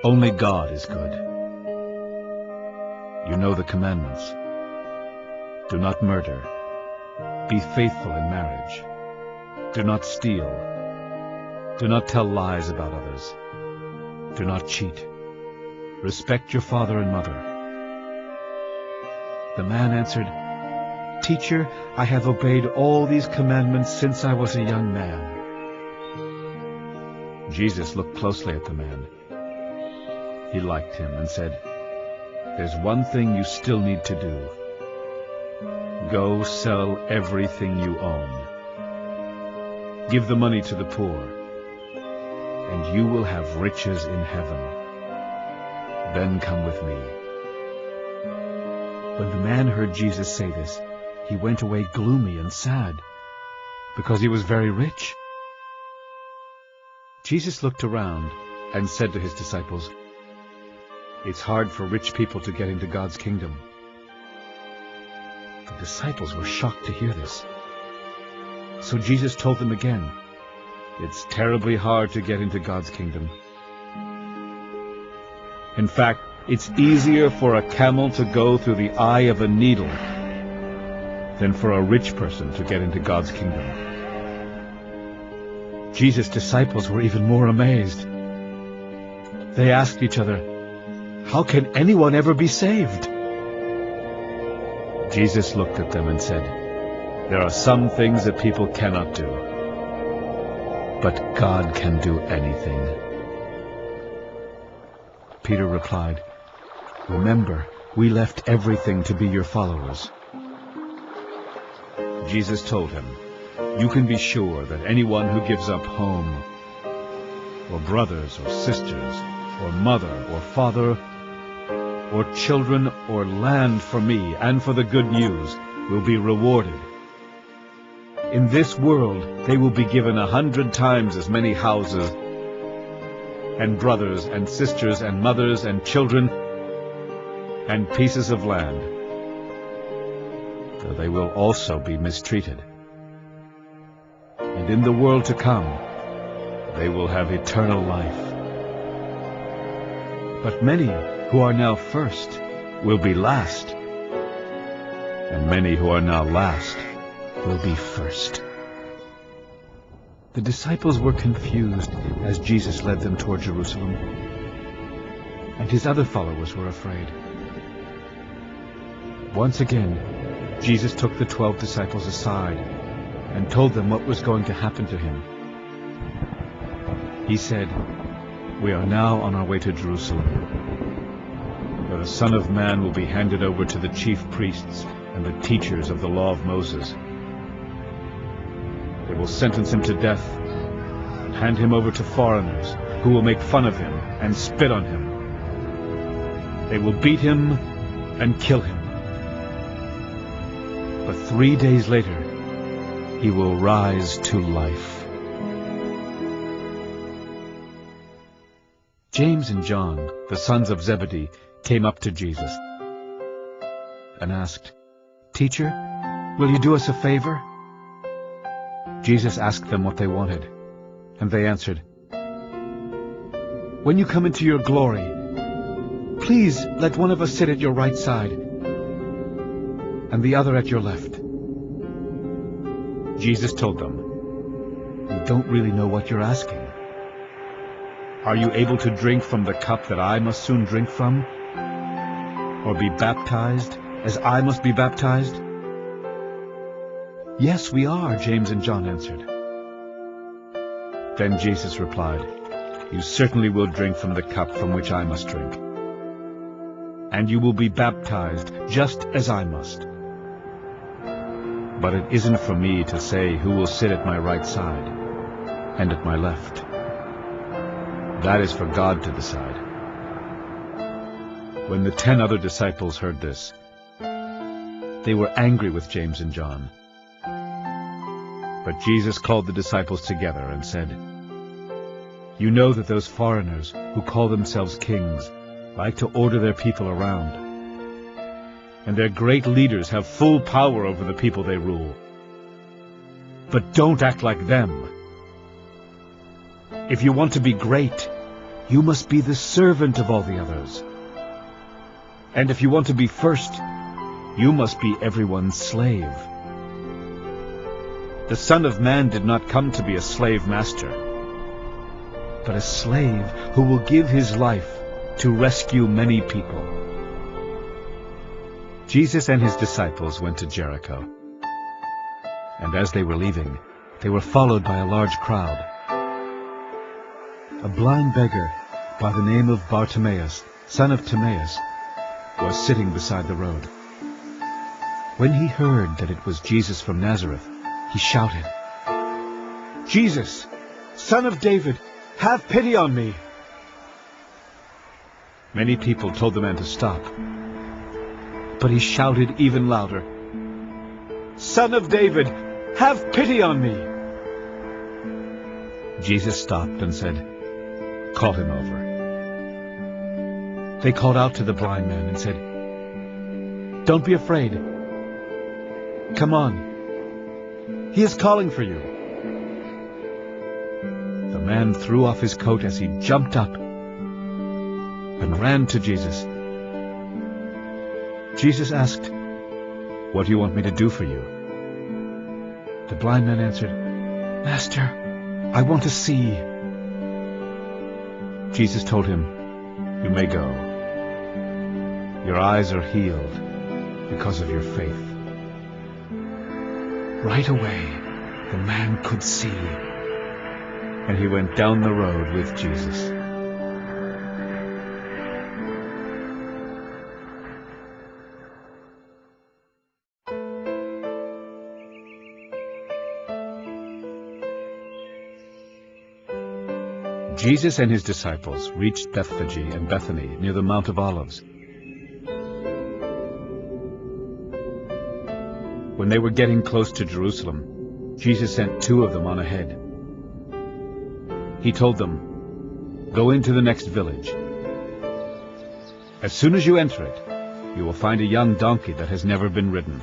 Only God is good. You know the commandments. Do not murder. Be faithful in marriage. Do not steal. Do not tell lies about others. Do not cheat. Respect your father and mother." The man answered, "Teacher, I have obeyed all these commandments since I was a young man." Jesus looked closely at the man. He liked him and said, "There's one thing you still need to do. Go sell everything you own. Give the money to the poor, and you will have riches in heaven. Then come with me." When the man heard Jesus say this, he went away gloomy and sad, because he was very rich. Jesus looked around and said to his disciples, "It's hard for rich people to get into God's kingdom." The disciples were shocked to hear this. So Jesus told them again, "It's terribly hard to get into God's kingdom. In fact, it's easier for a camel to go through the eye of a needle than for a rich person to get into God's kingdom." Jesus' disciples were even more amazed. They asked each other, "How can anyone ever be saved?" Jesus looked at them and said, "There are some things that people cannot do, but God can do anything." Peter replied, "Remember, we left everything to be your followers." Jesus told him, "You can be sure that anyone who gives up home, or brothers or sisters, or mother or father, or children or land for me and for the good news will be rewarded. In this world they will be given 100 times as many houses, and brothers and sisters and mothers and children and pieces of land, though they will also be mistreated. And in the world to come, they will have eternal life. But many who are now first will be last, and many who are now last will be first." The disciples were confused as Jesus led them toward Jerusalem, and his other followers were afraid. Once again, Jesus took the 12 disciples aside and told them what was going to happen to him. He said, "We are now on our way to Jerusalem, where the Son of Man will be handed over to the chief priests and the teachers of the law of Moses. They will sentence him to death and hand him over to foreigners who will make fun of him and spit on him. They will beat him and kill him. But 3 days later, he will rise to life. James and John, the sons of Zebedee, came up to Jesus and asked, "Teacher, will you do us a favor?" Jesus asked them what they wanted, and they answered, "When you come into your glory, please let one of us sit at your right side and the other at your left." Jesus told them, "You don't really know what you're asking. Are you able to drink from the cup that I must soon drink from, or be baptized as I must be baptized?" "Yes, we are," James and John answered. Then Jesus replied, "You certainly will drink from the cup from which I must drink, and you will be baptized just as I must. But it isn't for me to say who will sit at my right side and at my left. That is for God to decide." When the 10 other disciples heard this, they were angry with James and John. But Jesus called the disciples together and said, "You know that those foreigners who call themselves kings like to order their people around, and their great leaders have full power over the people they rule. But don't act like them. If you want to be great, you must be the servant of all the others. And if you want to be first, you must be everyone's slave. The Son of Man did not come to be a slave master, but a slave who will give his life to rescue many people." Jesus and his disciples went to Jericho, and as they were leaving, they were followed by a large crowd. A blind beggar by the name of Bartimaeus, son of Timaeus, was sitting beside the road. When he heard that it was Jesus from Nazareth, he shouted, "Jesus, Son of David, have pity on me!" Many people told the man to stop, but he shouted even louder, "Son of David, have pity on me!" Jesus stopped and said, "Call him over." They called out to the blind man and said, "Don't be afraid. Come on. He is calling for you." The man threw off his coat as he jumped up and ran to Jesus. Jesus asked, "What do you want me to do for you?" The blind man answered, "Master, I want to see." Jesus told him, "You may go. Your eyes are healed because of your faith." Right away, the man could see, and he went down the road with Jesus. Jesus and his disciples reached Bethphage and Bethany near the Mount of Olives. When they were getting close to Jerusalem, Jesus sent 2 of them on ahead. He told them, "Go into the next village. As soon as you enter it, you will find a young donkey that has never been ridden.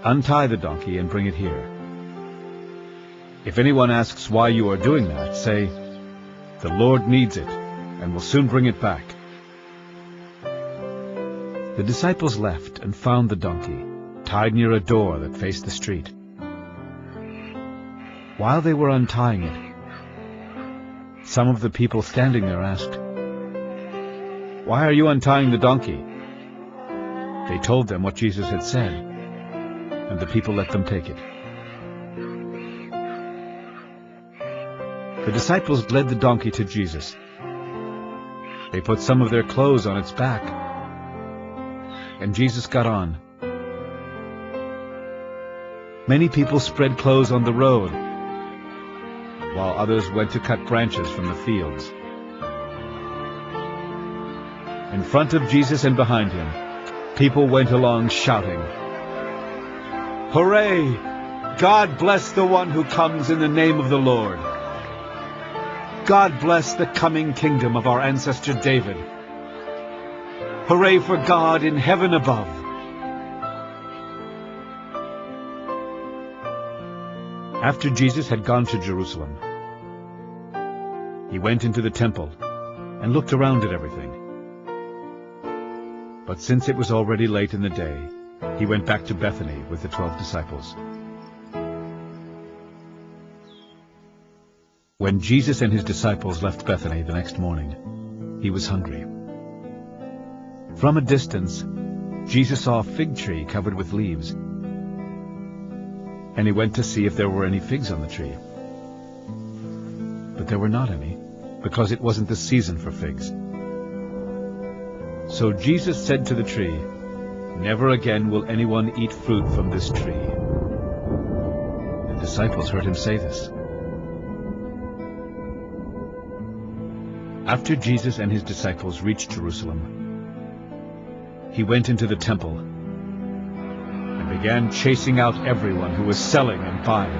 Untie the donkey and bring it here. If anyone asks why you are doing that, say, 'The Lord needs it, and will soon bring it back.'" The disciples left and found the donkey, tied near a door that faced the street. While they were untying it, some of the people standing there asked, "Why are you untying the donkey?" They told them what Jesus had said, and the people let them take it. The disciples led the donkey to Jesus. They put some of their clothes on its back, and Jesus got on. Many people spread clothes on the road, while others went to cut branches from the fields. In front of Jesus and behind him, people went along shouting, "Hooray! God bless the one who comes in the name of the Lord. God bless the coming kingdom of our ancestor David. Hooray for God in heaven above." After Jesus had gone to Jerusalem, he went into the temple and looked around at everything. But since it was already late in the day, he went back to Bethany with the 12 disciples. When Jesus and his disciples left Bethany the next morning, he was hungry. From a distance, Jesus saw a fig tree covered with leaves, and he went to see if there were any figs on the tree. But there were not any, because it wasn't the season for figs. So Jesus said to the tree, "Never again will anyone eat fruit from this tree." The disciples heard him say this. After Jesus and his disciples reached Jerusalem, he went into the temple and began chasing out everyone who was selling and buying.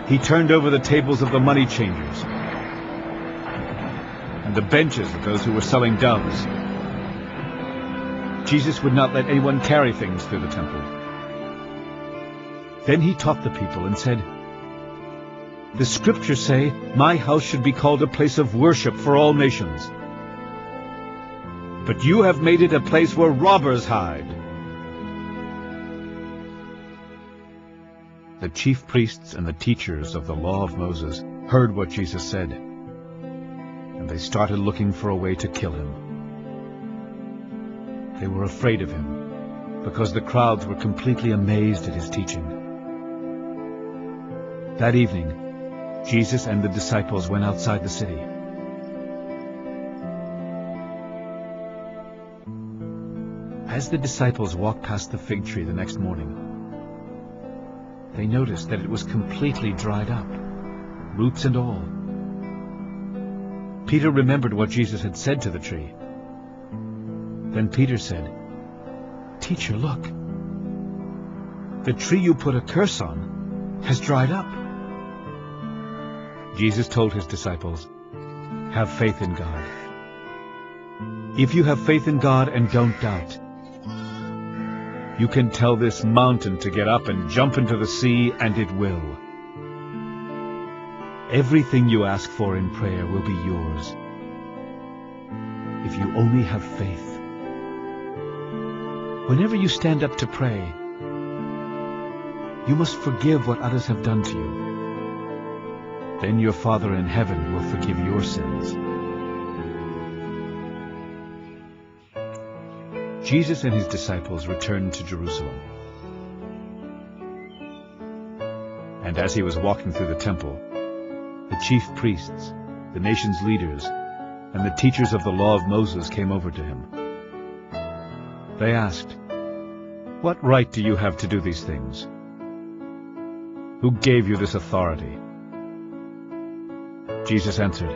He turned over the tables of the money changers and the benches of those who were selling doves. Jesus would not let anyone carry things through the temple. Then he taught the people and said, "The scriptures say, 'My house should be called a place of worship for all nations.' But you have made it a place where robbers hide." The chief priests and the teachers of the law of Moses heard what Jesus said, and they started looking for a way to kill him. They were afraid of him, because the crowds were completely amazed at his teaching. That evening, Jesus and the disciples went outside the city. As the disciples walked past the fig tree the next morning, they noticed that it was completely dried up, roots and all. Peter remembered what Jesus had said to the tree. Then Peter said, "Teacher, look. The tree you put a curse on has dried up." Jesus told his disciples, "Have faith in God. If you have faith in God and don't doubt, you can tell this mountain to get up and jump into the sea, and it will. Everything you ask for in prayer will be yours, if you only have faith. Whenever you stand up to pray, you must forgive what others have done to you. Then your Father in heaven will forgive your sins." Jesus and his disciples returned to Jerusalem. And as he was walking through the temple, the chief priests, the nation's leaders, and the teachers of the law of Moses came over to him. They asked, "What right do you have to do these things? Who gave you this authority?" Jesus answered,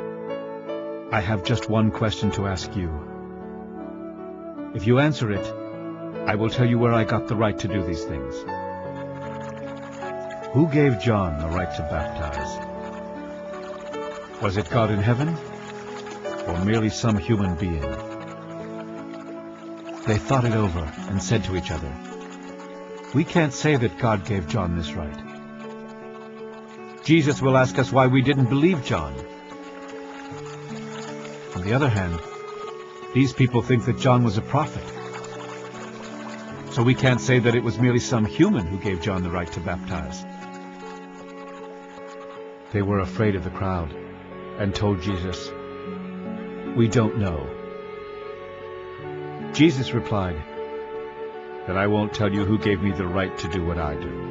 "I have just one question to ask you. If you answer it, I will tell you where I got the right to do these things. Who gave John the right to baptize? Was it God in heaven, or merely some human being?" They thought it over and said to each other, "We can't say that God gave John this right. Jesus will ask us why we didn't believe John. On the other hand, these people think that John was a prophet. So we can't say that it was merely some human who gave John the right to baptize." They were afraid of the crowd and told Jesus, "We don't know." Jesus replied, "Then I won't tell you who gave me the right to do what I do."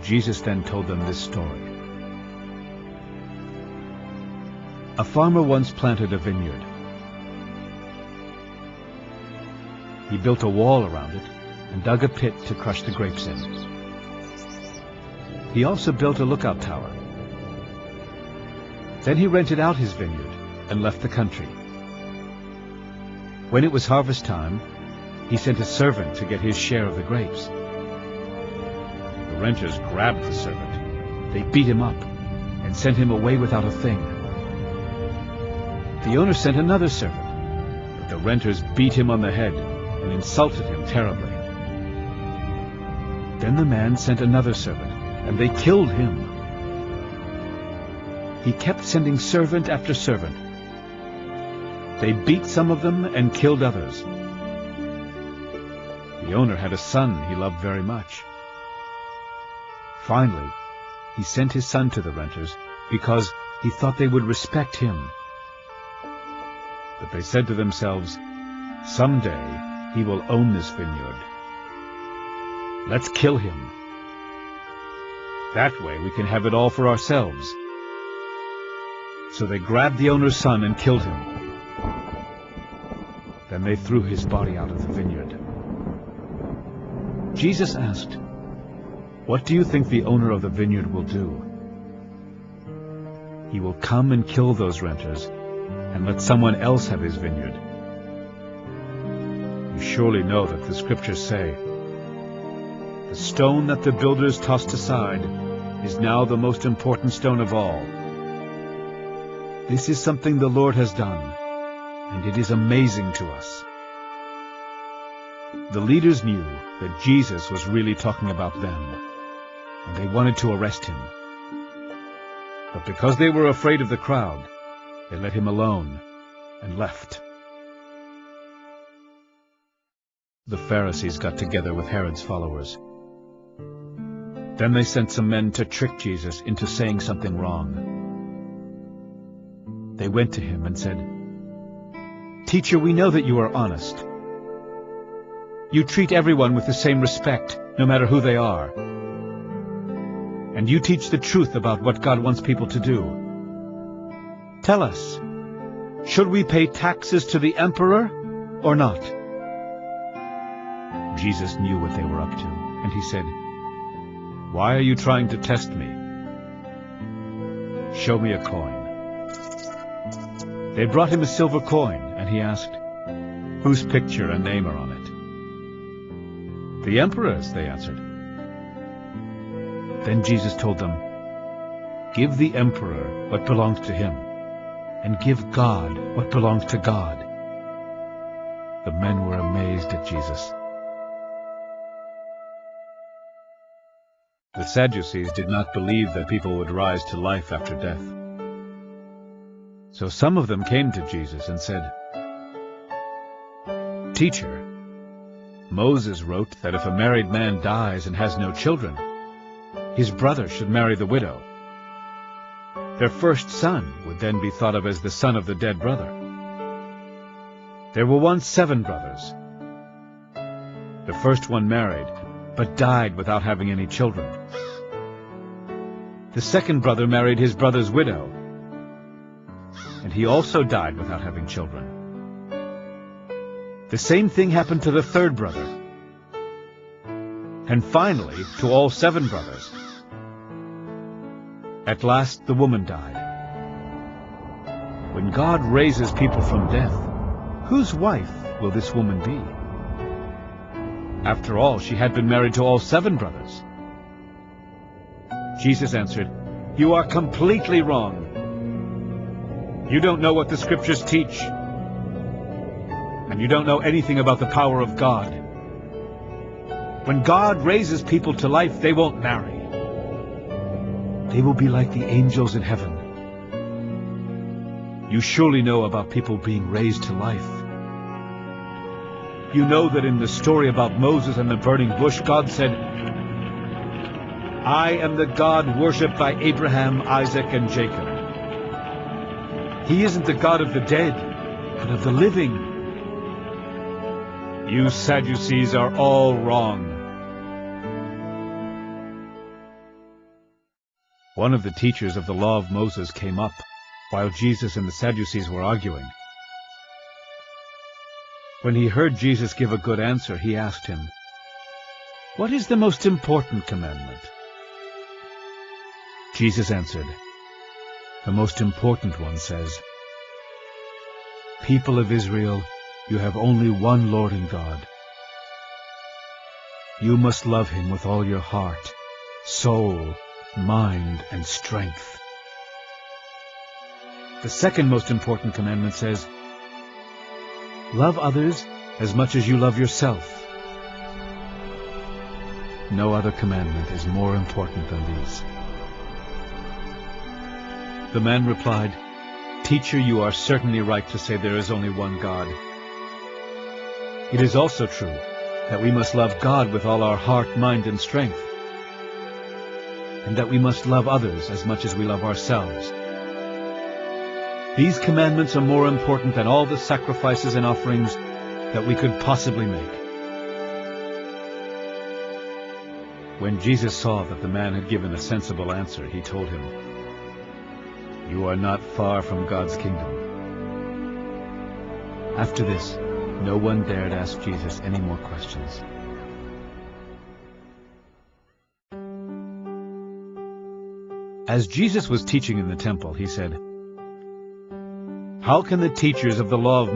Jesus then told them this story. A farmer once planted a vineyard. He built a wall around it and dug a pit to crush the grapes in. He also built a lookout tower. Then he rented out his vineyard and left the country. When it was harvest time, he sent a servant to get his share of the grapes. The renters grabbed the servant. They beat him up and sent him away without a thing. The owner sent another servant, but the renters beat him on the head and insulted him terribly. Then the man sent another servant, and they killed him. He kept sending servant after servant. They beat some of them and killed others. The owner had a son he loved very much. Finally, he sent his son to the renters because he thought they would respect him. But they said to themselves, "Someday he will own this vineyard. Let's kill him. That way we can have it all for ourselves." So they grabbed the owner's son and killed him. Then they threw his body out of the vineyard. Jesus asked, "What do you think the owner of the vineyard will do?" "He will come and kill those renters and let someone else have his vineyard." You surely know that the scriptures say, "The stone that the builders tossed aside is now the most important stone of all." This is something the Lord has done, and it is amazing to us. The leaders knew that Jesus was really talking about them, and they wanted to arrest him. But because they were afraid of the crowd, they let him alone and left. The Pharisees got together with Herod's followers. Then they sent some men to trick Jesus into saying something wrong. They went to him and said, "Teacher, we know that you are honest. You treat everyone with the same respect, no matter who they are. And you teach the truth about what God wants people to do. Tell us, should we pay taxes to the emperor or not?" Jesus knew what they were up to, and he said, "Why are you trying to test me? Show me a coin." They brought him a silver coin, and he asked, "Whose picture and name are on it?" "The emperor's," they answered. Then Jesus told them, "Give the emperor what belongs to him, and give God what belongs to God." The men were amazed at Jesus. The Sadducees did not believe that people would rise to life after death. So some of them came to Jesus and said, "Teacher, Moses wrote that if a married man dies and has no children, his brother should marry the widow. Their first son would then be thought of as the son of the dead brother. There were once 7 brothers. The first one married, but died without having any children. The second brother married his brother's widow, and he also died without having children. The same thing happened to the third brother, and finally to all 7 brothers. At last the woman died. When God raises people from death, whose wife will this woman be? After all, she had been married to all 7 brothers." Jesus answered, "You are completely wrong. You don't know what the scriptures teach, and you don't know anything about the power of God. When God raises people to life, they won't marry. They will be like the angels in heaven. You surely know about people being raised to life. You know that in the story about Moses and the burning bush, God said, 'I am the God worshipped by Abraham, Isaac, and Jacob.' He isn't the God of the dead, but of the living. You Sadducees are all wrong." One of the teachers of the law of Moses came up while Jesus and the Sadducees were arguing. When he heard Jesus give a good answer, he asked him, "What is the most important commandment?" Jesus answered, "The most important one says, 'People of Israel, you have only one Lord and God. You must love him with all your heart, soul, mind, and strength.' The second most important commandment says, 'Love others as much as you love yourself.' No other commandment is more important than these." The man replied, "Teacher, you are certainly right to say there is only one God. It is also true that we must love God with all our heart, mind, and strength, and that we must love others as much as we love ourselves. These commandments are more important than all the sacrifices and offerings that we could possibly make." When Jesus saw that the man had given a sensible answer, he told him, "You are not far from God's kingdom." After this, no one dared ask Jesus any more questions. As Jesus was teaching in the temple, he said, "How can the teachers of the law of